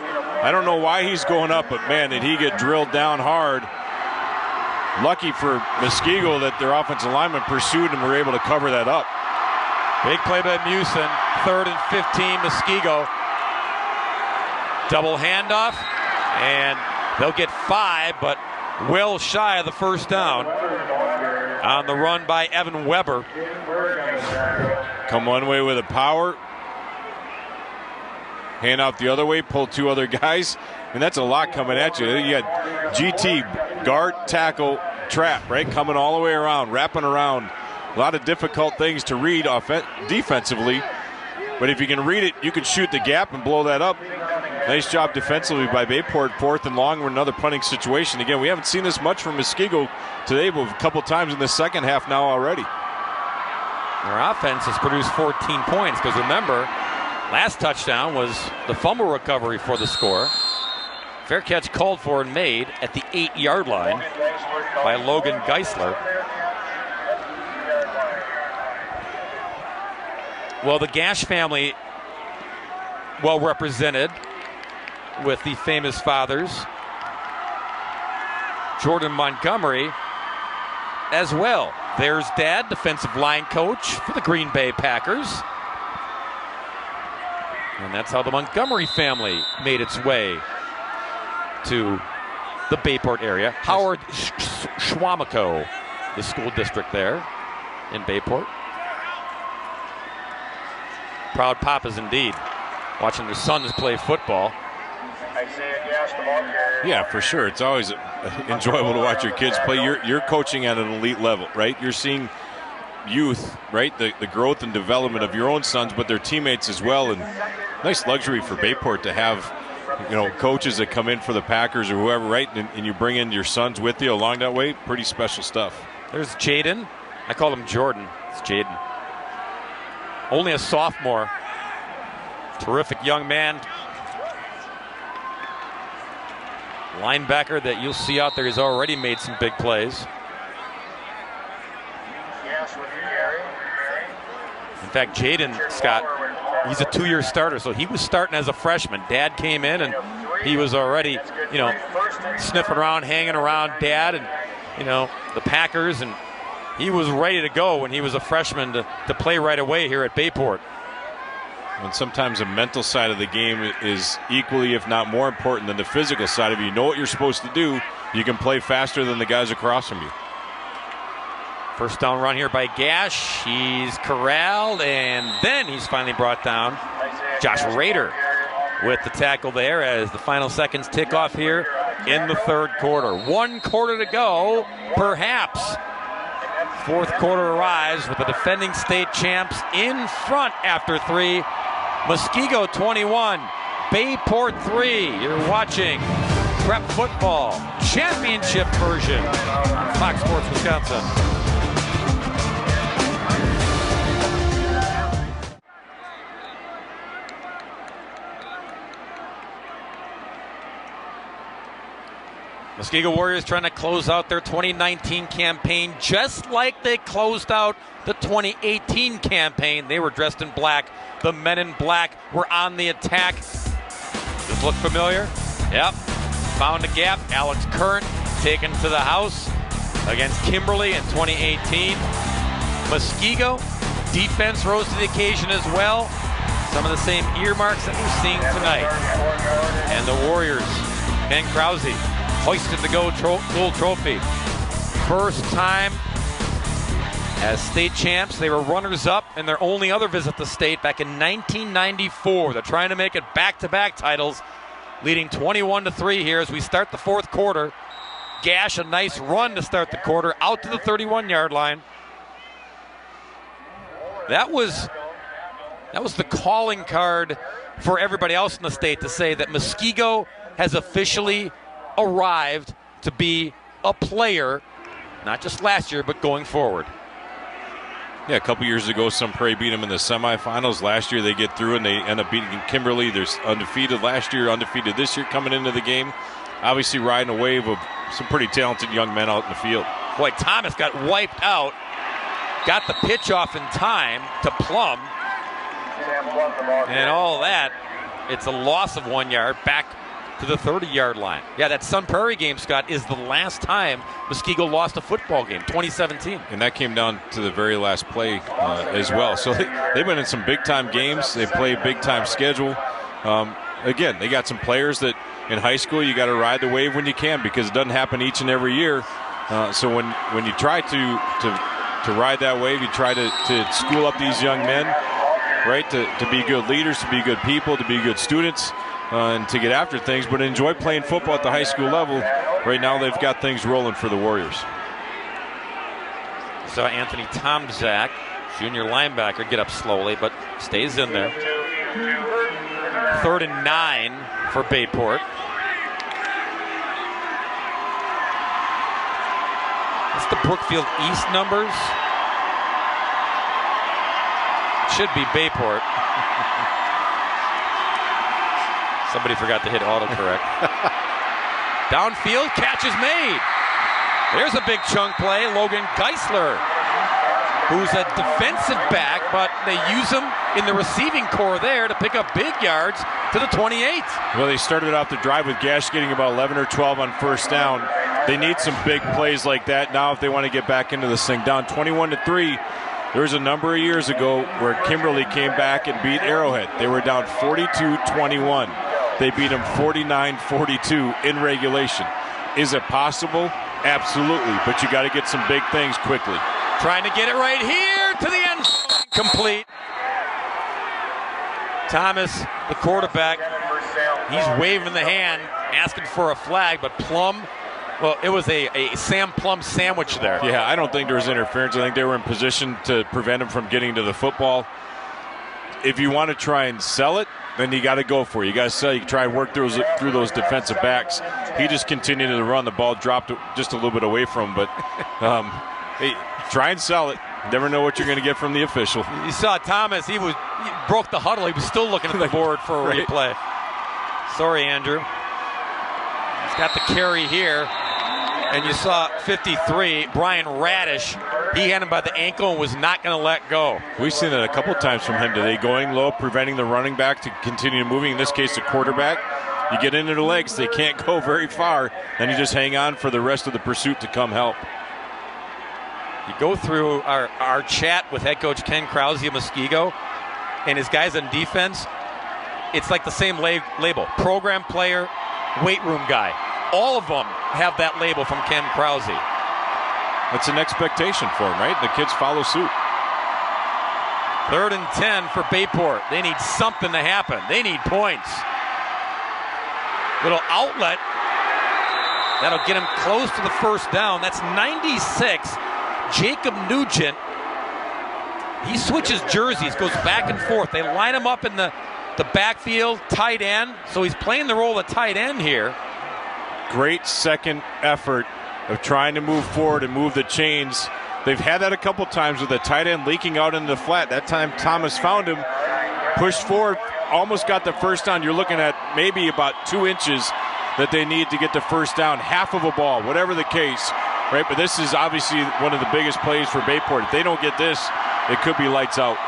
I don't know why he's going up, but man, did he get drilled down hard. Lucky for Muskego that their offensive lineman pursued and were able to cover that up. Big play by Musin. 3rd and 15, Muskego. Double handoff, and they'll get 5, but well shy of the 1st down on the run by Evan Weber. Come one way with a power. Hand out the other way, pull 2 other guys, and that's a lot coming at you. You got GT, guard, tackle, trap, right? Coming all the way around, wrapping around. A lot of difficult things to read defensively, but if you can read it, you can shoot the gap and blow that up. Nice job defensively by Bayport. 4th and long, we're in another punting situation. Again, we haven't seen this much from Muskego today, but a couple times in the second half now already. Their offense has produced 14 points because remember, Last touchdown was the fumble recovery for the score. Fair catch called for and made at the 8-yard line by Logan Geisler. Well, the Gash family, well represented with the famous fathers, Jordan Montgomery, as well. There's Dad, defensive line coach for the Green Bay Packers. And that's how the Montgomery family made its way to the Bayport area. Howard Schwamico, the school district there in Bayport. Proud papas indeed, watching their sons play football. Yeah, for sure. It's always enjoyable to watch your kids play. You're coaching at an elite level, right? You're seeing youth, right? The growth and development of your own sons, but their teammates as well. And nice luxury for Bayport to have, coaches that come in for the Packers or whoever, right? And you bring in your sons with you along that way. Pretty special stuff. There's Jaden. I call him Jordan. It's Jaden. Only a sophomore. Terrific young man. Linebacker that you'll see out there has already made some big plays. In fact, Jaden, Scott, he's a 2-year starter, so he was starting as a freshman. Dad came in, and he was already, sniffing around, hanging around Dad and, the Packers, and he was ready to go when he was a freshman to play right away here at Bayport. And sometimes the mental side of the game is equally, if not more important than the physical side of it. You know what you're supposed to do. You can play faster than the guys across from you. First down run here by Gash. He's corralled, and then he's finally brought down. Josh Rader with the tackle there as the final seconds tick off here in the third quarter. 1 quarter to go, perhaps. Fourth quarter arrives with the defending state champs in front after 3. Muskego 21, Bayport 3. You're watching Prep Football Championship version on Fox Sports Wisconsin. Muskego Warriors trying to close out their 2019 campaign just like they closed out the 2018 campaign. They were dressed in black. The men in black were on the attack. Does look familiar? Yep. Found a gap. Alex Current taken to the house against Kimberly in 2018. Muskego defense rose to the occasion as well. Some of the same earmarks that we're seeing tonight. And the Warriors, Ben Krause, hoisted the gold trophy. First time as state champs. They were runners-up in their only other visit to state back in 1994. They're trying to make it back-to-back titles, leading 21-3 here as we start the fourth quarter. Gash, a nice run to start the quarter, out to the 31-yard line. That was the calling card for everybody else in the state to say that Muskego has officially arrived to be a player, not just last year, but going forward. Yeah, a couple years ago, Sun Prairie beat them in the semifinals. Last year, they get through and they end up beating Kimberly. They're undefeated last year, undefeated this year coming into the game. Obviously riding a wave of some pretty talented young men out in the field. Boy, Thomas got wiped out. Got the pitch off in time to Plum. And all that, it's a loss of 1 yard back to the 30-yard line. Yeah, that Sun Prairie game, Scott, is the last time Muskego lost a football game, 2017. And that came down to the very last play as well. So they've been in some big-time games. They play a big-time schedule. Again, they got some players that in high school you got to ride the wave when you can because it doesn't happen each and every year. So when you try to ride that wave, you try to school up these young men, right, to be good leaders, to be good people, to be good students, and to get after things, but enjoy playing football at the high school level. Right now they've got things rolling for the Warriors. So Anthony Tomczak, junior linebacker, get up slowly, but stays in there. 3rd and 9 for Bayport. That's the Brookfield East numbers. Should be Bayport. Somebody forgot to hit autocorrect. Downfield, catch is made. There's a big chunk play. Logan Geisler, who's a defensive back, but they use him in the receiving core there to pick up big yards to the 28. Well, they started off the drive with Gash getting about 11 or 12 on first down. They need some big plays like that now if they want to get back into this thing. Down 21-3. There was a number of years ago where Kimberly came back and beat Arrowhead. They were down 42-21. They beat them 49-42 in regulation. Is it possible? Absolutely, but you got to get some big things quickly. Trying to get it right here to the end. Complete. Thomas, the quarterback, he's waving the hand, asking for a flag, but Plum, well, it was a Sam Plum sandwich there. Yeah, I don't think there was interference. I think they were in position to prevent him from getting to the football. If you want to try and sell it, then you got to go for it. You got to sell. You can try and work through those defensive backs. He just continued to run. The ball dropped just a little bit away from him, but hey, try and sell it. Never know what you're going to get from the official. You saw Thomas. He broke the huddle. He was still looking at the board for a replay. Sorry, Andrew. He's got the carry here. And you saw 53, Brian Radish. He had him by the ankle and was not going to let go. We've seen it a couple times from him today, going low, preventing the running back to continue moving. In this case, the quarterback. You get into their legs, they can't go very far. Then you just hang on for the rest of the pursuit to come help. You go through our chat with head coach Ken Krause of Muskego and his guys on defense. It's like the same label. Program player, weight room guy. All of them have that label from Ken Krause. That's an expectation for him, right? The kids follow suit. 3rd and 10 for Bayport. They need something to happen. They need points. Little outlet. That'll get him close to the first down. That's 96. Jacob Nugent. He switches jerseys, goes back and forth. They line him up in the backfield, tight end. So he's playing the role of tight end here. Great second effort of trying to move forward and move the chains. They've had that a couple times with the tight end leaking out into the flat. That time Thomas found him, pushed forward, almost got the first down. You're looking at maybe about 2 inches that they need to get the first down, half of a ball, whatever the case, right? But this is obviously one of the biggest plays for Bayport. If they don't get this, it could be lights out.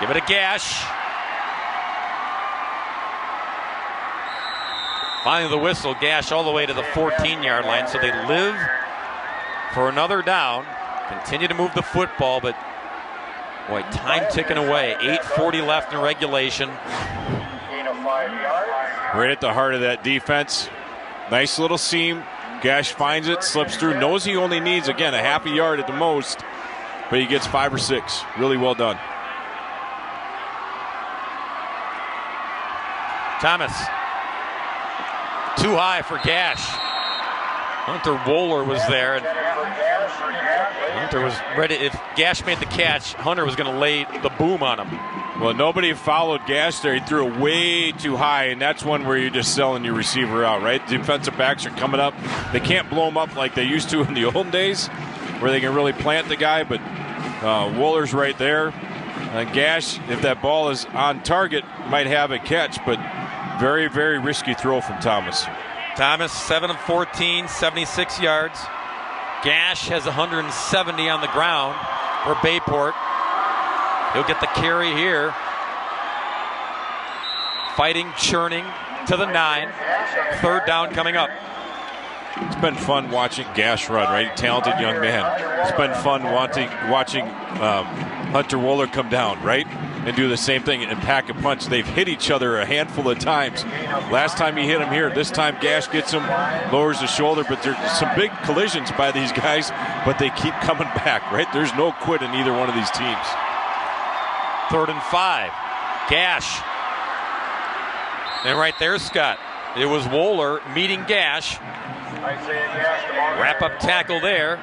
Give it a Gash. Finally the whistle. Gash all the way to the 14-yard line, so they live for another down. Continue to move the football, but boy, time ticking away. 8:40 left in regulation. Right at the heart of that defense. Nice little seam. Gash finds it, slips through, knows he only needs, again, a half a yard at the most, but he gets 5 or 6. Really well done. Thomas. Too high for Gash. Hunter Wohler was there, and Hunter was ready. If Gash made the catch, Hunter was going to lay the boom on him. Well, nobody followed Gash there. He threw it way too high, and that's one where you're just selling your receiver out, right? Defensive backs are coming up. They can't blow him up like they used to in the old days, where they can really plant the guy, but Wohler's right there. Gash, if that ball is on target, might have a catch, but very, very risky throw from Thomas. Thomas, 7 of 14, 76 yards. Gash has 170 on the ground for Bayport. He'll get the carry here. Fighting, churning to the 9. 3rd down coming up. It's been fun watching Gash run, right? Talented young man. It's been fun watching Hunter Wohler come down, right? And do the same thing and pack a punch. They've hit each other a handful of times. Last time he hit him here. This time Gash gets him, lowers the shoulder, but there's some big collisions by these guys, but they keep coming back, right? There's no quit in either one of these teams. 3rd and 5. Gash. And right there, Scott. It was Wohler meeting Gash. Wrap up tackle there.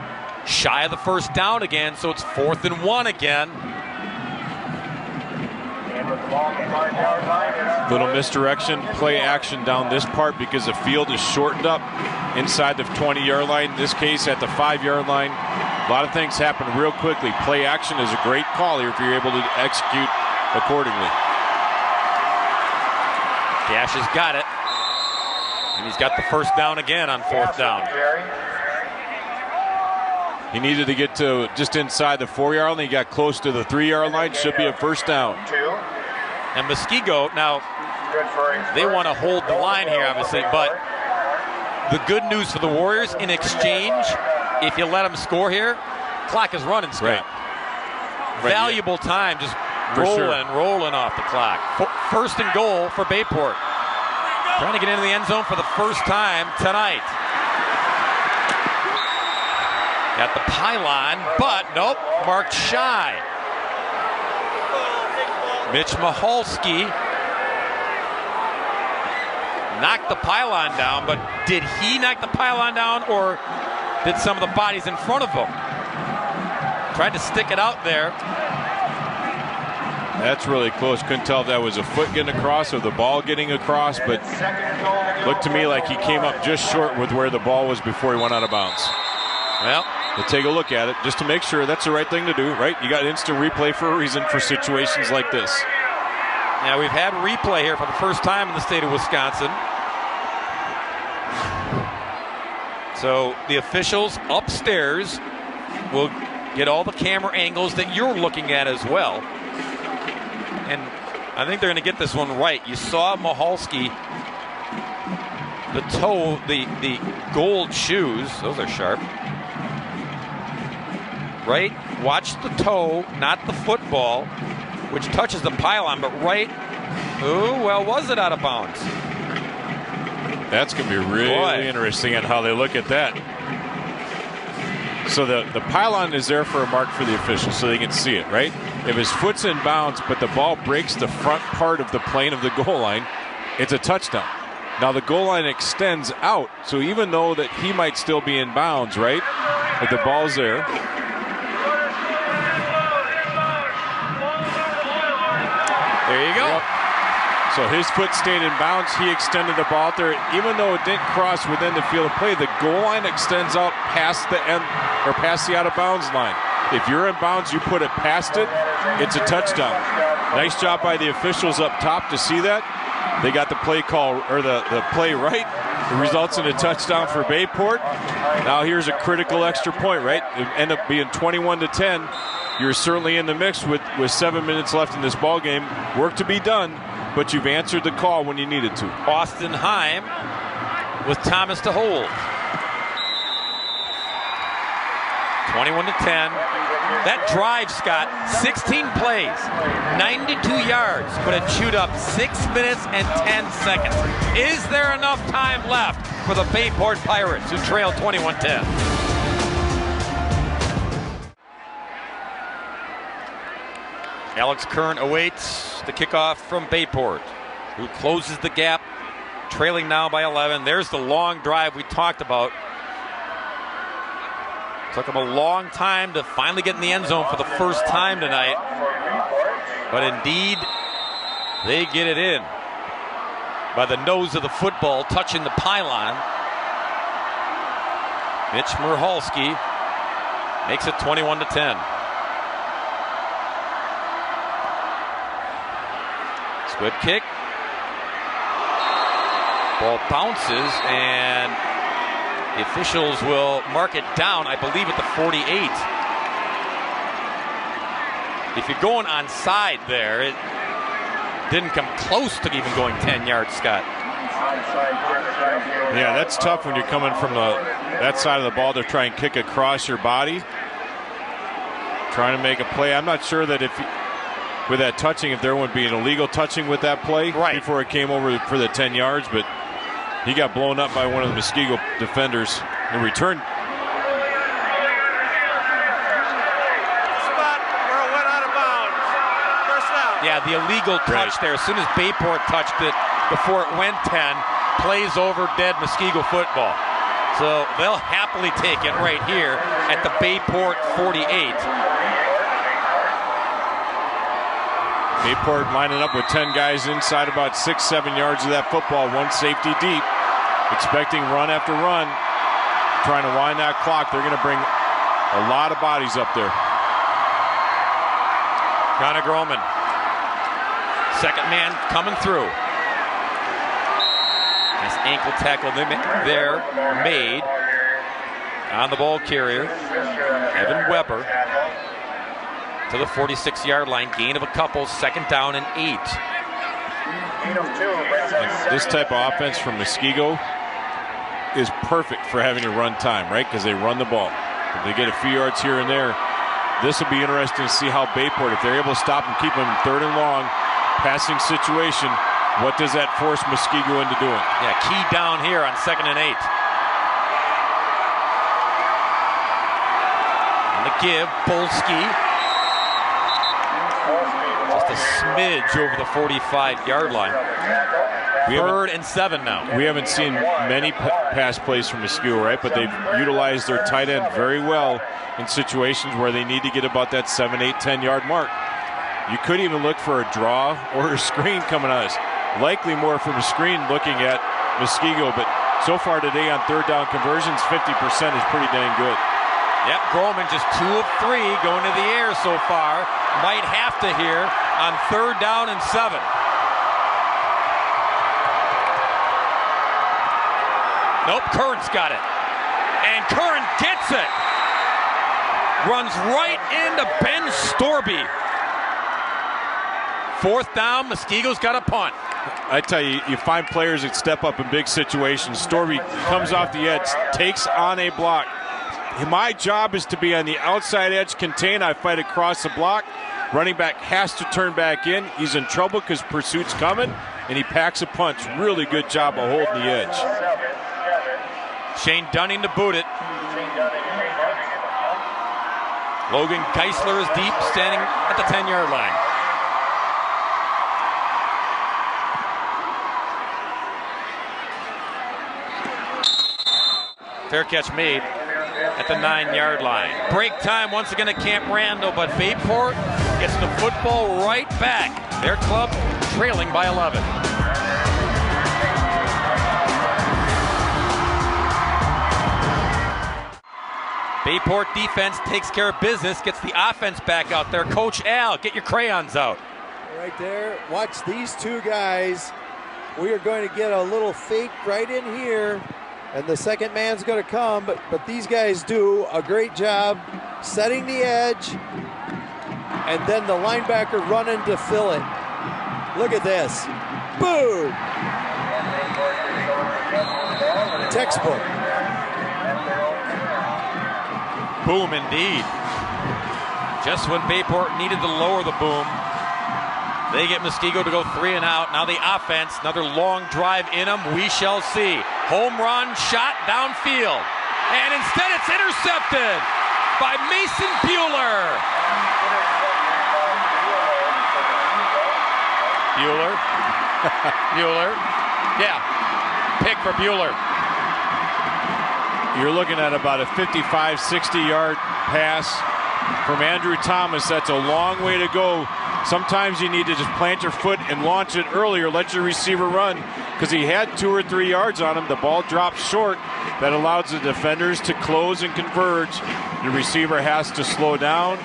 Shy of the first down again, so it's 4th and 1 again. Little misdirection, play action down this part because the field is shortened up inside the 20-yard line. In this case, at the 5-yard line. A lot of things happen real quickly. Play action is a great call here if you're able to execute accordingly. Gash has got it. And he's got the first down again on 4th down. He needed to get to just inside the 4-yard line. He got close to the 3-yard line. Should be a first down. And Muskego, now, they want to hold the line here, obviously, but the good news for the Warriors, in exchange, if you let them score here, clock is running, Scott. Right. Valuable time just rolling off the clock. First and goal for Bayport. Trying to get into the end zone for the first time tonight. Got the pylon, but nope, marked shy. Mitch Michalski knocked the pylon down, but did he knock the pylon down, or did some of the bodies in front of him? Tried to stick it out there. That's really close. Couldn't tell if that was a foot getting across or the ball getting across, but looked to me like he came up just short with where the ball was before he went out of bounds. Well, we'll take a look at it just to make sure that's the right thing to do, right? You got instant replay for a reason for situations like this. Yeah, we've had replay here for the first time in the state of Wisconsin. So the officials upstairs will get all the camera angles that you're looking at as well. And I think they're going to get this one right. You saw Michalski, the toe, the gold shoes, those are sharp. Right? Watch the toe, not the football, which touches the pylon, but right. Oh, well, was it out of bounds? That's going to be really interesting on how they look at that. So the pylon is there for a mark for the officials so they can see it, right? If his foot's in bounds, but the ball breaks the front part of the plane of the goal line, it's a touchdown. Now the goal line extends out, so even though that he might still be in bounds, right? If the ball's there. There you go. Yep. So his foot stayed in bounds. He extended the ball out there. Even though it didn't cross within the field of play, the goal line extends out past the end or past the out of bounds line. If you're in bounds, you put it past it, it's a touchdown. Nice job by the officials up top to see that. They got the play call or the play right. It results in a touchdown for Bayport. Now here's a critical extra point, right? It ended up being 21-10. You're certainly in the mix with 7 minutes left in this ball game. Work to be done, but you've answered the call when you needed to. Austin Heim with Thomas to hold. 21-10. That drive, Scott, 16 plays, 92 yards, but it chewed up 6 minutes and 10 seconds. Is there enough time left for the Bayport Pirates, who trail 21-10? Alex Kern awaits the kickoff from Bayport, who closes the gap, trailing now by 11. There's the long drive we talked about. Took them a long time to finally get in the end zone for the first time tonight. But indeed, they get it in by the nose of the football, touching the pylon. Mitch Michalski makes it 21-10. Good kick. Ball bounces, and the officials will mark it down, I believe, at the 48. If you're going onside there, it didn't come close to even going 10 yards, Scott. Yeah, that's tough when you're coming from that side of the ball to try and kick across your body. Trying to make a play. I'm not sure that with that touching, if there would be an illegal touching with that play before it came over for the 10 yards, but he got blown up by one of the Muskego defenders in return. Spot where it went out of bounds. First down. Yeah, the illegal touch there. As soon as Bayport touched it before it went 10, plays over dead Muskego football. So they'll happily take it right here at the Bayport 48. Bayport lining up with 10 guys inside about 6-7 yards of that football, one safety deep, expecting run after run, trying to wind that clock. They're going to bring a lot of bodies up there. Connor Groman, second man coming through. Nice ankle tackle there made on the ball carrier, Evan Weber, to the 46-yard line. Gain of a couple, 2nd down and 8. This type of offense from Muskego is perfect for having a run time, right? Because they run the ball. If they get a few yards here and there, this will be interesting to see how Bayport, if they're able to stop and keep them 3rd and long, passing situation, what does that force Muskego into doing? Yeah, key down here on 2nd and 8. On the give, Bolski. Just a smidge over the 45-yard line. 3rd and 7 now. We haven't seen many pass plays from Muskego, right? But they've utilized their tight end very well in situations where they need to get about that 7, 8, 10-yard mark. You could even look for a draw or a screen coming at us. Likely more from a screen looking at Muskego, but so far today on 3rd down conversions, 50% is pretty dang good. Yep, Groman just 2 of 3 going to the air so far. Might have to here on 3rd down and 7. Nope, Curran's got it. And Curran gets it. Runs right into Ben Storby. 4th down, Muskego's got a punt. I tell you, you find players that step up in big situations. Storby comes off the edge, takes on a block. My job is to be on the outside edge, contain. I fight across the block. Running back has to turn back in. He's in trouble because pursuit's coming, and he packs a punch. Really good job of holding the edge. Shane Dunning to boot it. Logan Geisler is deep, standing at the 10-yard line. Fair catch made at the 9-yard line. Break time once again at Camp Randall, but Bayport gets the football right back. Their club trailing by 11. Bayport defense takes care of business, gets the offense back out there. Coach Al, get your crayons out. Right there. Watch these 2 guys. We are going to get a little fake right in here, and the 2nd man's going to come, but these guys do a great job setting the edge, and then the linebacker running to fill it. Look at this. Boom! Textbook. Boom indeed. Just when Bayport needed to lower the boom, they get Muskego to go 3 and out. Now the offense, another long drive in them. We shall see. Home run shot downfield. And instead it's intercepted by Mason Bueller. Bueller. Yeah, pick for Bueller. You're looking at about a 55, 60-yard pass from Andrew Thomas. That's a long way to go. Sometimes you need to just plant your foot and launch it earlier. Let your receiver run, because he had 2 or 3 yards on him. The ball drops short. That allows the defenders to close and converge. The receiver has to slow down.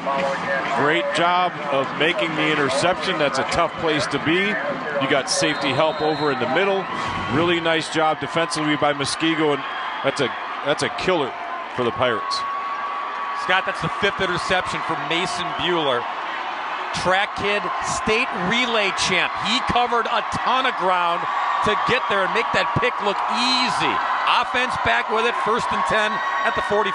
Great job of making the interception. That's a tough place to be. You got safety help over in the middle. Really nice job defensively by Muskego, and that's a killer for the Pirates. Scott, that's the 5th interception for Mason Bueller. Track kid, state relay champ. He covered a ton of ground to get there and make that pick look easy. Offense back with it, 1st and 10 at the 45.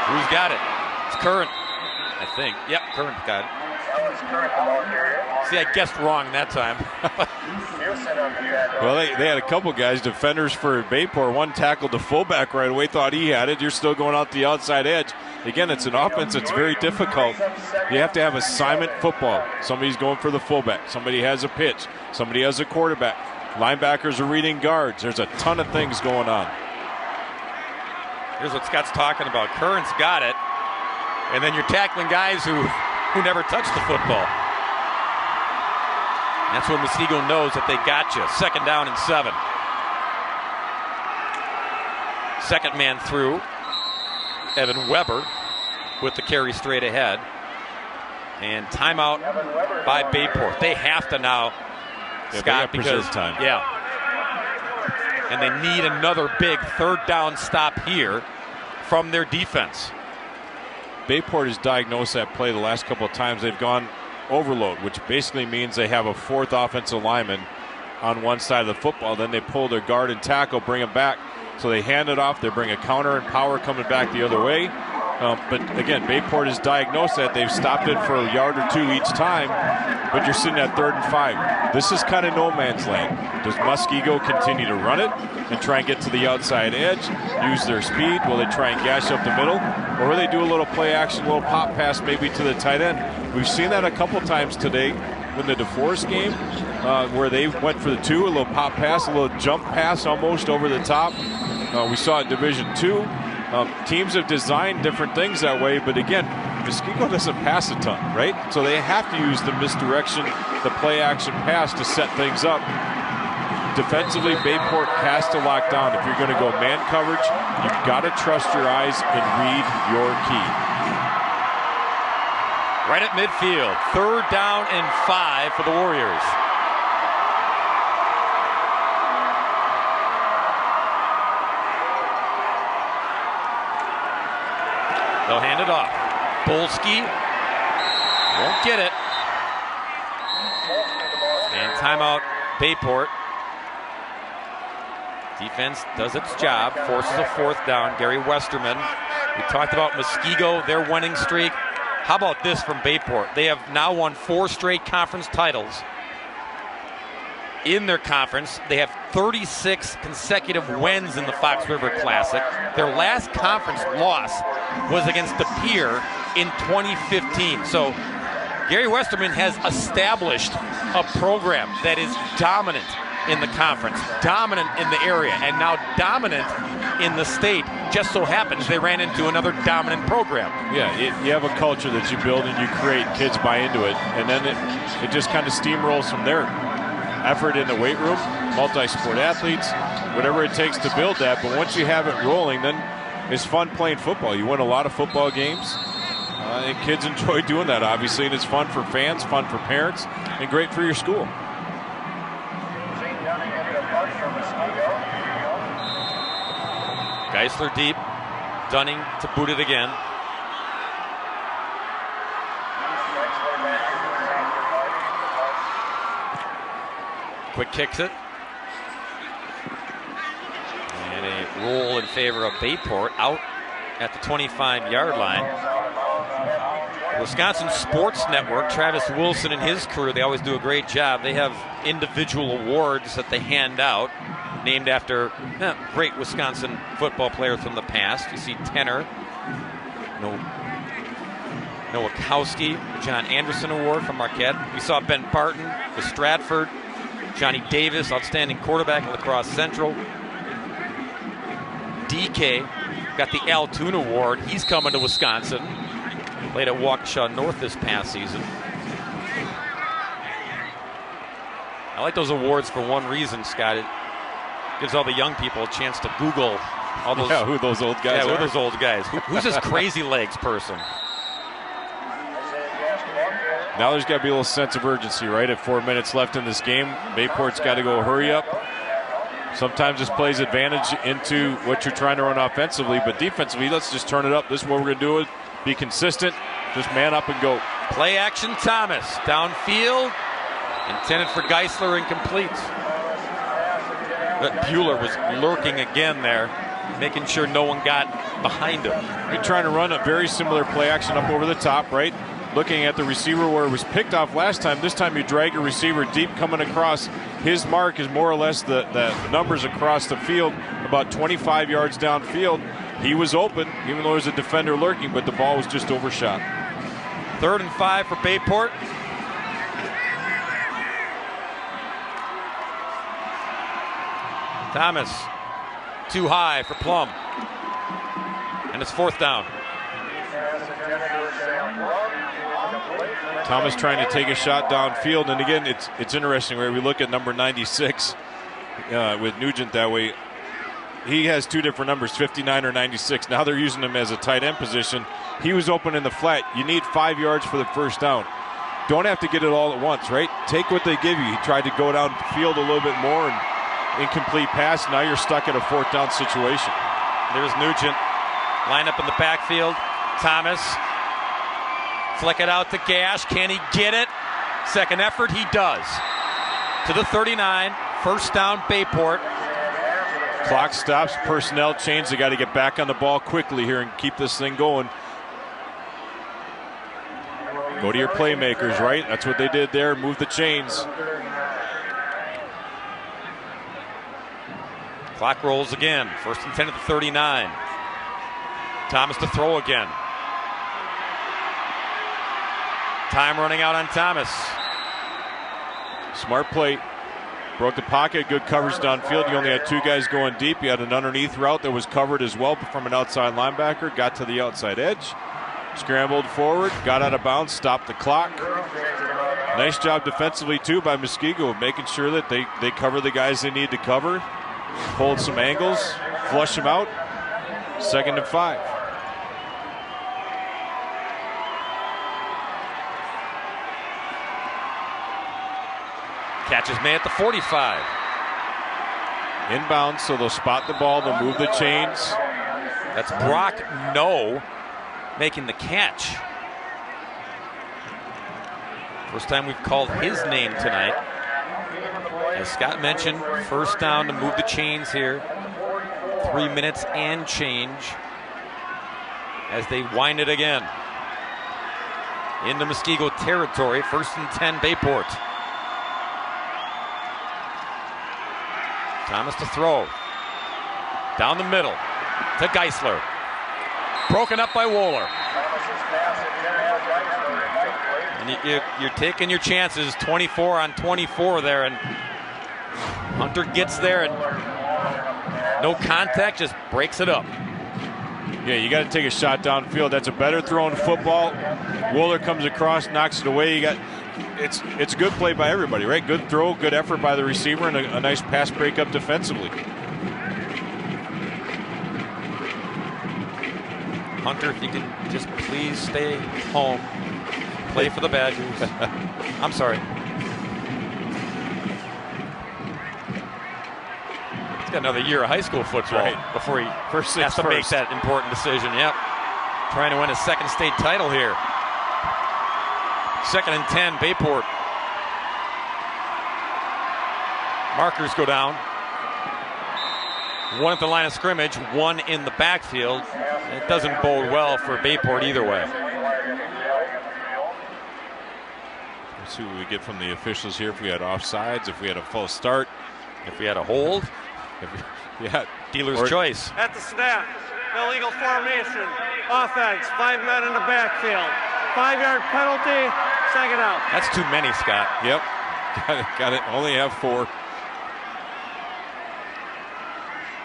Who's got it? It's Curran, I think. Yep, Curran's got it. See, I guessed wrong that time. Well, they had a couple guys, defenders for Bayport. One tackled the fullback right away, thought he had it. You're still going out the outside edge. Again, it's an offense that's very difficult. You have to have assignment football. Somebody's going for the fullback. Somebody has a pitch. Somebody has a quarterback. Linebackers are reading guards. There's a ton of things going on. Here's what Scott's talking about. Curran's got it. And then you're tackling guys who never touched the football. That's when Muskego knows that they got you. 2nd down and 7. 2nd man through. Evan Weber with the carry straight ahead. And timeout by Bayport. They have to now Scott, because time. Yeah. And they need another big third down stop here from their defense. Bayport has diagnosed that play the last couple of times. They've gone overload, which basically means they have a fourth offensive lineman on one side of the football. Then they pull their guard and tackle, bring them back. So they hand it off. They bring a counter and power coming back the other way. But again, Bayport has diagnosed that. They've stopped it for a yard or two each time, but you're sitting at 3rd and 5. This is kind of no man's land. Does Muskego continue to run it and try and get to the outside edge, use their speed? Will they try and gash up the middle? Or will they do a little play action, a little pop pass maybe to the tight end? We've seen that a couple times today in the DeForest game where they went for the 2, a little pop pass, a little jump pass almost over the top. We saw it in Division II. Teams have designed different things that way, but again, Muskego doesn't pass a ton, right? So they have to use the misdirection, the play action pass to set things up. Defensively, Bayport has to lock down. If you're going to go man coverage, you've got to trust your eyes and read your key. Right at midfield, 3rd down and 5 for the Warriors. They'll hand it off. Bolski won't get it. And timeout, Bayport. Defense does its job, forces a 4th down. Gary Westerman. We talked about Muskego, their winning streak. How about this from Bayport? They have now won 4 straight conference titles. In their conference, they have 36 consecutive wins in the Fox River Classic. Their last conference loss was against De Pere in 2015. So Gary Westerman has established a program that is dominant in the conference, dominant in the area, and now dominant in the state. Just so happens they ran into another dominant program. Yeah, you have a culture that you build and you create, kids buy into it, and then it just kind of steamrolls from there. Effort in the weight room, multi-sport athletes, whatever it takes to build that. But once you have it rolling, then it's fun playing football. You win a lot of football games, and kids enjoy doing that, obviously. And it's fun for fans, fun for parents, and great for your school. Geisler deep, Dunning to boot it again. Quick kicks it. And a roll in favor of Bayport out at the 25-yard line. Wisconsin Sports Network, Travis Wilson and his crew, they always do a great job. They have individual awards that they hand out named after great Wisconsin football players from the past. You see Tenner, Nowakowski, John Anderson Award from Marquette. We saw Ben Barton with Stratford. Johnny Davis, outstanding quarterback at La Crosse Central. DK got the Al Toon Award. He's coming to Wisconsin. Played at Waukesha North this past season. I like those awards for one reason, Scott. It gives all the young people a chance to Google all those. Yeah, who those old guys are. Yeah, who those old guys. Who's this crazy legs person? Now there's got to be a little sense of urgency, right? At 4 minutes left in this game, Bayport's got to go hurry up. Sometimes this plays advantage into what you're trying to run offensively, but defensively, let's just turn it up. This is what we're going to do. Be consistent. Just man up and go. Play action Thomas. Downfield. Intended for Geisler, incomplete. But Bueller was lurking again there, making sure no one got behind him. You're trying to run a very similar play action up over the top, right? Looking at the receiver where it was picked off last time. This time you drag your receiver deep, coming across. His mark is more or less the numbers across the field, about 25 yards downfield. He was open, even though there was a defender lurking, but the ball was just overshot. 3rd and 5 for Bayport. Thomas, too high for Plum. And it's 4th down. Thomas trying to take a shot downfield, and again, it's interesting where we look at number 96 with Nugent that way. He has 2 different numbers, 59 or 96. Now they're using him as a tight end position. He was open in the flat. You need 5 yards for the 1st down. don't have to get it all at once, right? Take what they give you. He tried to go down the field a little bit more and incomplete pass. Now you're stuck in a 4th down situation. There's Nugent. Line up in the backfield. Thomas. Flick it out to Gash. Can he get it? Second effort, he does. To the 39. First down, Bayport. Clock stops. Personnel change. They got to get back on the ball quickly here and keep this thing going. Go to your playmakers, right? That's what they did there. Move the chains. Clock rolls again. 1st and 10 at the 39. Thomas to throw again. Time running out on Thomas. Smart play. Broke the pocket. Good coverage downfield. You only had 2 guys going deep. You had an underneath route that was covered as well from an outside linebacker. Got to the outside edge. Scrambled forward. Got out of bounds. Stopped the clock. Nice job defensively, too, by Muskego, making sure that they cover the guys they need to cover. Hold some angles. Flush them out. 2nd and 5. Catch is made at the 45. Inbound, so they'll spot the ball. They'll move the chains. That's Brock No making the catch. First time we've called his name tonight. As Scott mentioned, first down to move the chains here. 3 minutes and change as they wind it again. Into Muskego territory. 1st and 10, Bayport. Thomas to throw. Down the middle to Geisler. Broken up by Wohler. And you're taking your chances. 24 on 24 there. And Hunter gets there and no contact, just breaks it up. Yeah, you got to take a shot downfield. That's a better throw in football. Wohler comes across, knocks it away. It's a good play by everybody, right? Good throw, good effort by the receiver, and a nice pass breakup defensively. Hunter, if you can just please stay home, play for the Badgers. I'm sorry. He's got another year of high school football before he has to make that important decision. Yep. Trying to win his 2nd state title here. 2nd and 10, Bayport. Markers go down. 1 at the line of scrimmage, 1 in the backfield. It doesn't bode well for Bayport either way. Let's see what we get from the officials here. If we had offsides, if we had a false start, if we had a hold, dealer's choice. At the snap, illegal formation, offense, 5 men in the backfield, 5-yard penalty, 2nd out. That's too many, Scott. Yep. Got it. Only have 4.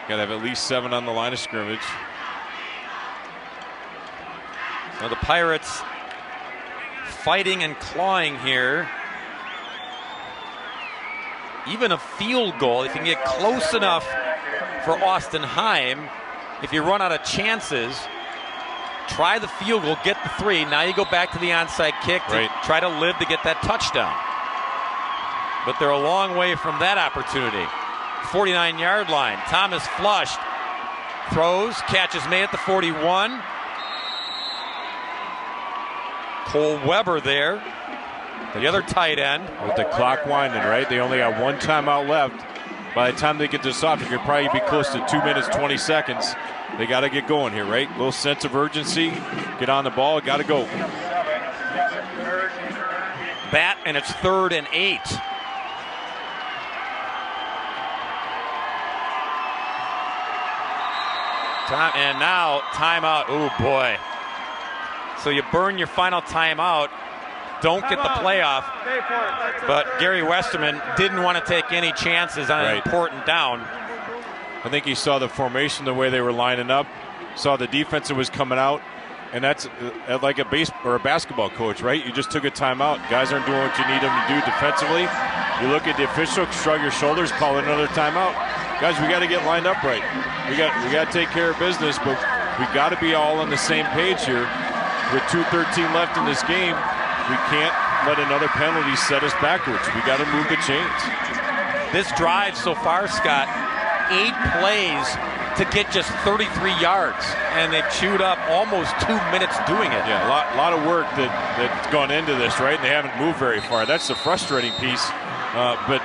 Got to have at least 7 on the line of scrimmage. So the Pirates fighting and clawing here. Even a field goal, if you can get close enough for Austin Heim, if you run out of chances, try the field goal, get the 3. Now you go back to the onside kick to try to live to get that touchdown. But they're a long way from that opportunity. 49-yard line. Thomas flushed. Throws. Catch is made at the 41. Cole Weber there. The other tight end. With the clock winding, right? They only got 1 timeout left. By the time they get this off, you could probably be close to 2 minutes, 20 seconds. They got to get going here, right? A little sense of urgency. Get on the ball. Got to go. Bat, and it's 3rd and 8. And now timeout. Oh boy. So you burn your final timeout. Don't get the playoff. But Gary Westerman didn't want to take any chances on an important down. I think he saw the formation, the way they were lining up, saw the defense that was coming out, and that's like a basketball coach, right? You just took a timeout. Guys aren't doing what you need them to do defensively. You look at the official, shrug your shoulders, call it another timeout. Guys, we got to get lined up right. We got to take care of business, but we got to be all on the same page here. With 2:13 left in this game, we can't let another penalty set us backwards. We got to move the chains. This drive so far, Scott, 8 plays to get just 33 yards, and they've chewed up almost 2 minutes doing it. Yeah, a lot of work that's gone into this, right? And they haven't moved very far. That's the frustrating piece. But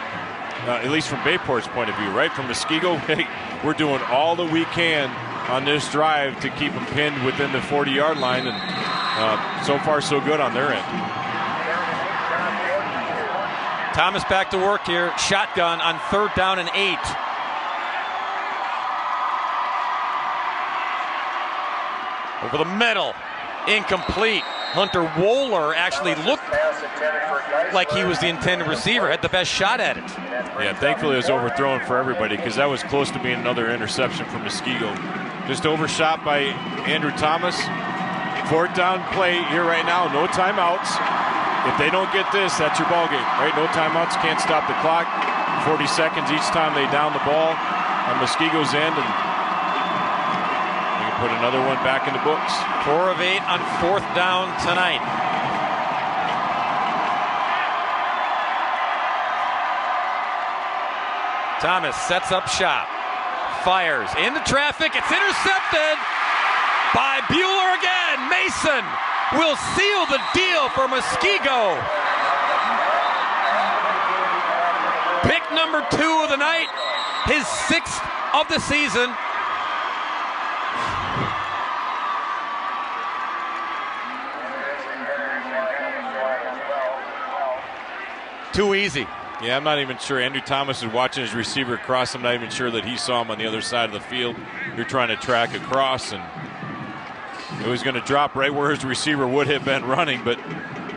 at least from Bayport's point of view, right? From Muskego, hey, we're doing all that we can on this drive to keep them pinned within the 40-yard line, and so far so good on their end. Thomas back to work here. Shotgun on 3rd down and 8. Over the middle, incomplete. Hunter Wohler actually looked like he was the intended receiver, had the best shot at it. Yeah, thankfully it was overthrown for everybody because that was close to being another interception from Muskego. Just overshot by Andrew Thomas. 4th down play here right now, no timeouts. If they don't get this, that's your ball game, right? No timeouts, can't stop the clock. 40 seconds each time they down the ball on Muskego's end, and they can put another one back in the books. 4 of 8 on 4th down tonight. Thomas sets up shop, fires into traffic. It's intercepted by Bueller again. Mason will seal the deal for Muskego. Pick number 2 of the night, his 6th of the season. Too easy. Yeah, I'm not even sure. Andrew Thomas is watching his receiver cross. I'm not even sure that he saw him on the other side of the field. You're trying to track across, and it was going to drop right where his receiver would have been running, but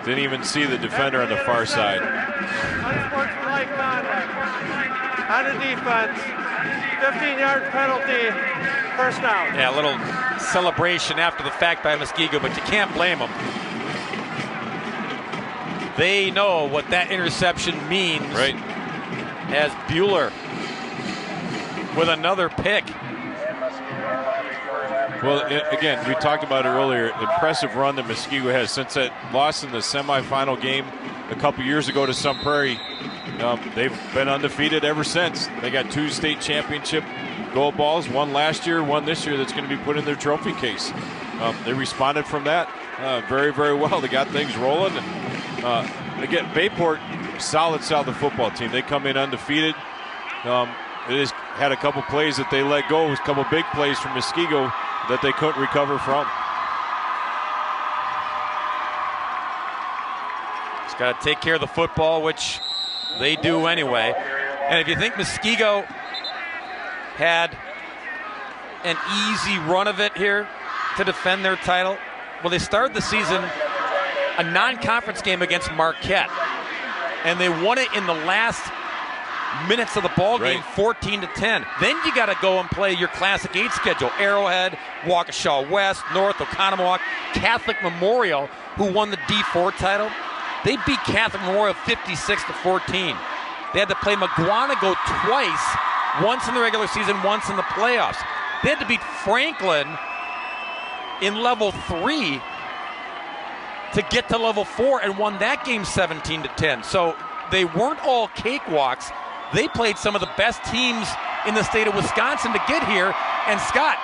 didn't even see the defender on the far side. Unsportsmanlike conduct on the defense. 15-yard penalty, 1st down. Yeah, a little celebration after the fact by Muskego, but you can't blame them. They know what that interception means. Right. As Bueller with another pick. Well, again, we talked about it earlier. Impressive run that Muskego has since that loss in the semifinal game a couple years ago to Sun Prairie. They've been undefeated ever since. They got 2 state championship gold balls, 1 last year, 1 this year that's going to be put in their trophy case. They responded from that very, very well. They got things rolling. And again, Bayport, solid football team. They come in undefeated. It has had a couple plays that they let go. It was a couple big plays from Muskego that they couldn't recover from. Just got to take care of the football, which they do anyway. And if you think Muskego had an easy run of it here to defend their title, well, they started the season a non-conference game against Marquette, and they won it in the last minutes of the ball game, 14-10. Then you got to go and play your Classic 8 schedule. Arrowhead, Waukesha West, North, Oconomowoc, Catholic Memorial, who won the D4 title. They beat Catholic Memorial 56-14. They had to play McGuanago twice, once in the regular season, once in the playoffs. They had to beat Franklin in level 3 to get to level 4 and won that game 17-10. So they weren't all cakewalks. They played some of the best teams in the state of Wisconsin to get here. And Scott,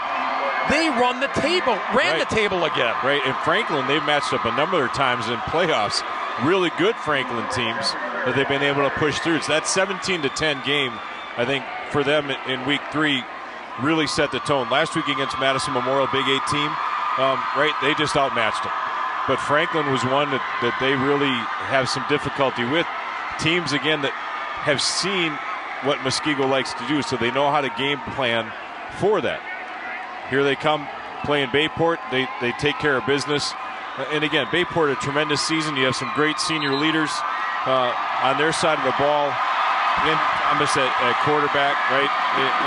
they ran the table again. Right, and Franklin, they've matched up a number of times in playoffs. Really good Franklin teams that they've been able to push through. So that 17-10 game, I think, for them in week 3 really set the tone. Last week against Madison Memorial, Big 8 team, they just outmatched them. But Franklin was one that they really have some difficulty with. Teams, again, that have seen what Muskego likes to do, so they know how to game plan for that. Here they come playing Bayport. They take care of business. And again, Bayport, a tremendous season. You have some great senior leaders on their side of the ball. And Thomas at quarterback, right?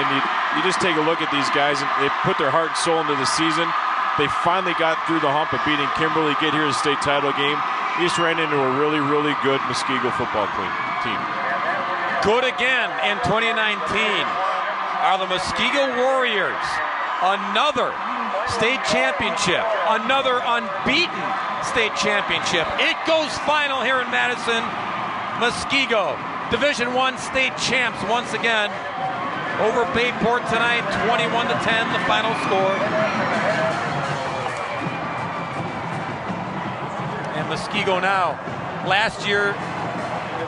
And you just take a look at these guys, and they put their heart and soul into the season. They finally got through the hump of beating Kimberly, get here to the state title game. He just ran into a really, really good Muskego football team. Good again in 2019 are the Muskego Warriors. Another state championship, another unbeaten state championship. It goes final here in Madison. Muskego, Division I state champs once again over Bayport tonight, 21-10, the final score. And Muskego now, last year,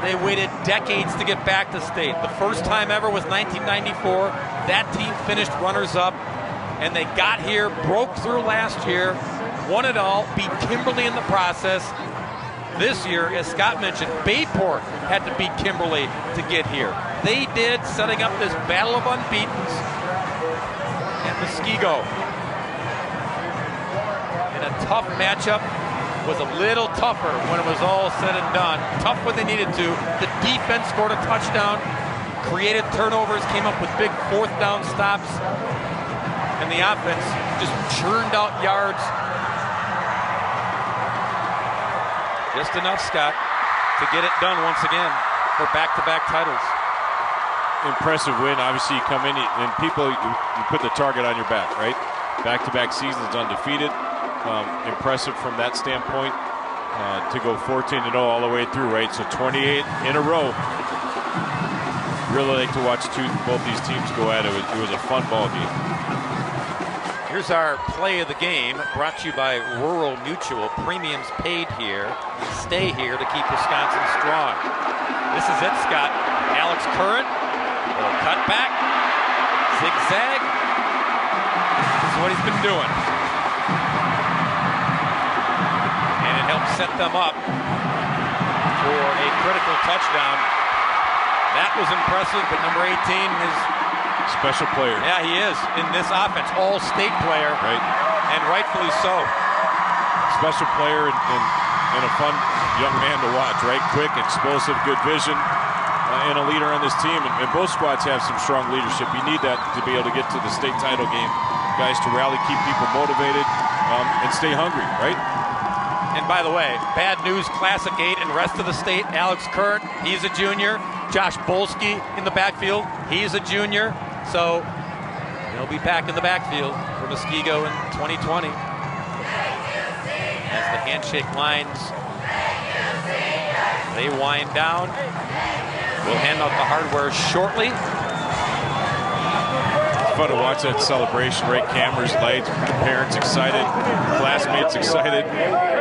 they waited decades to get back to state. The first time ever was 1994. That team finished runners-up, and they got here, broke through last year, won it all, beat Kimberly in the process. This year, as Scott mentioned, Bayport had to beat Kimberly to get here. They did, setting up this battle of unbeatens. And Muskego, in a tough matchup, was a little tougher when it was all said and done. Tough when they needed to. The defense scored a touchdown, created turnovers, came up with big fourth down stops, and the offense just churned out yards. Just enough, Scott, to get it done once again for back-to-back titles. Impressive win. Obviously, you come in and people, you put the target on your back, right? Back-to-back seasons undefeated. Impressive from that standpoint to go 14-0 all the way through, right? So 28 in a row. Really like to watch both these teams go at it. It was a fun ball game. Here's our play of the game, brought to you by Rural Mutual. Premiums paid here, stay here to keep Wisconsin strong. This is it, Scott. Alex Curran, little cutback, zigzag. This is what he's been doing. And it helps set them up for a critical touchdown. That was impressive, but number 18 is special player. Yeah, he is in this offense, all-state player, right? And rightfully so. Special player and a fun young man to watch, right? Quick, explosive, good vision, and a leader on this team. And both squads have some strong leadership. You need that to be able to get to the state title game. Guys to rally, keep people motivated, and stay hungry, right? And by the way, bad news, Classic 8 and rest of the state. Alex Kurt, he's a junior. Josh Bolsky in the backfield, he's a junior. So he'll be back in the backfield for Muskego in 2020. As the handshake lines, they wind down. We'll hand out the hardware shortly. It's fun to watch that celebration, right? Cameras, lights, parents excited, classmates excited,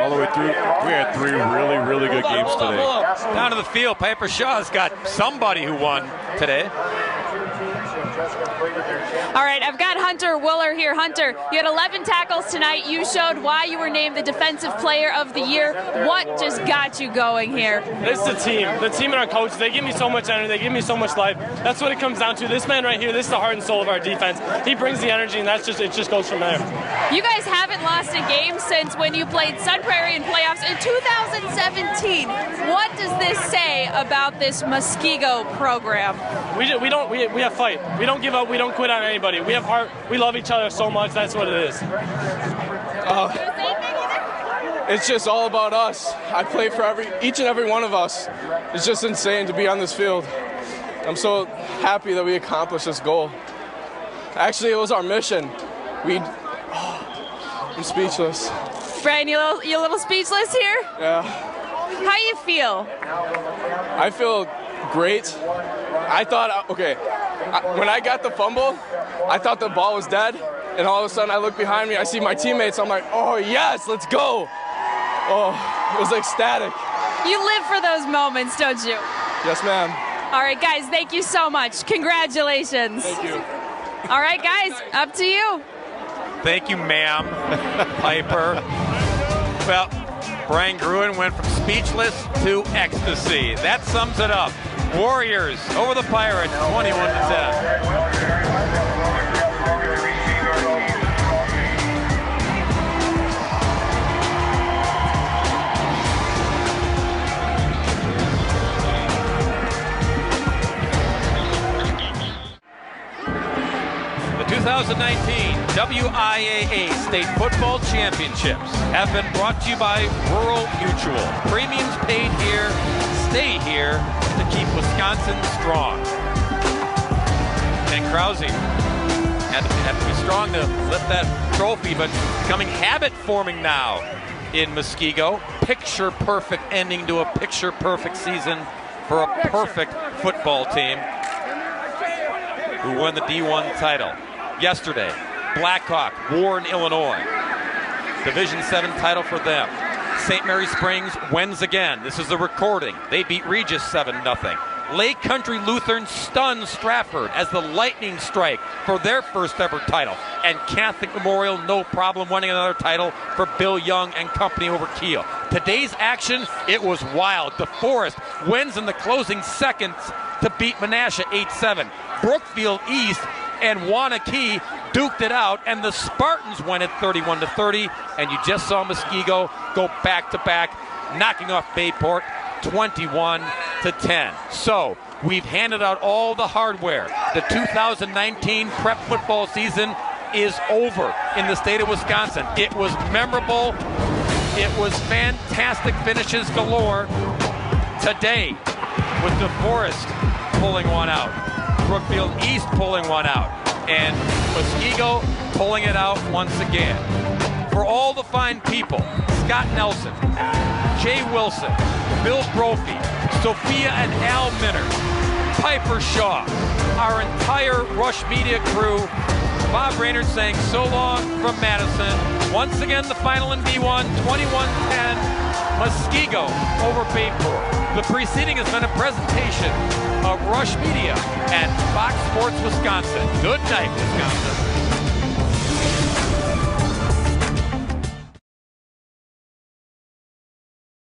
all the way through. We had three really, really good games today. Down to the field, Piper Shaw's got somebody who won today. All right, I've got Hunter Wooler here. Hunter, you had 11 tackles tonight. You showed why you were named the Defensive Player of the Year. What just got you going here? It's the team. The team and our coach, they give me so much energy. They give me so much life. That's what it comes down to. This man right here, this is the heart and soul of our defense. He brings the energy, and it just goes from there. You guys haven't lost a game since when you played Sun Prairie in playoffs in 2017. What does this say about this Muskego program? We have fight. We don't give up. We don't quit on anybody. We have heart. We love each other so much. That's what it is. It's just all about us. I play for each and every one of us. It's just insane to be on this field. I'm so happy that we accomplished this goal. Actually, it was our mission. I'm speechless. Brian, you a little speechless here? Yeah. How you feel? I feel great. I thought, when I got the fumble, I thought the ball was dead, and all of a sudden I look behind me, I see my teammates, I'm like, oh yes, let's go. Oh, it was ecstatic. You live for those moments, don't you? Yes, ma'am. All right, guys, thank you so much. Congratulations. Thank you. All right, guys, up to you. Thank you, ma'am, Piper. Well, Brian Gruen went from speechless to ecstasy. That sums it up. Warriors over the Pirates, 21-10. The 2019 WIAA State Football Championships have been brought to you by Rural Mutual. Premiums paid here, stay here to keep Wisconsin strong. And Krause had to be strong to lift that trophy, but becoming habit-forming now. in Muskego. Picture perfect ending to a picture perfect season for a perfect football team who won the D1 title. Yesterday, Blackhawk, Warren, Illinois. Division 7 title for them. St. Mary Springs wins again. This is a recording. They beat Regis 7-0. Lake Country Lutheran stuns Stratford as the lightning strike for their first ever title. And Catholic Memorial, no problem, winning another title for Bill Young and company over Kiel. Today's action, it was wild. DeForest wins in the closing seconds to beat Menasha 8-7. Brookfield East and Wanakee duked it out, and the Spartans win it 31-30. And you just saw Muskego go back-to-back, knocking off Bayport 21-10. So we've handed out all the hardware. The 2019 prep football season is over in the state of Wisconsin. It was memorable. It was fantastic finishes galore today, with DeForest pulling one out, Brookfield East pulling one out, and Muskego pulling it out once again. For all the fine people, Scott Nelson, Jay Wilson, Bill Brophy, Sophia and Al Minner, Piper Shaw, our entire Rush Media crew, Bob Raynard saying so long from Madison. Once again, the final in D1, 21-10, Muskego over Bayport. The preceding has been a presentation of Rush Media and Fox Sports Wisconsin. Good night, Wisconsin.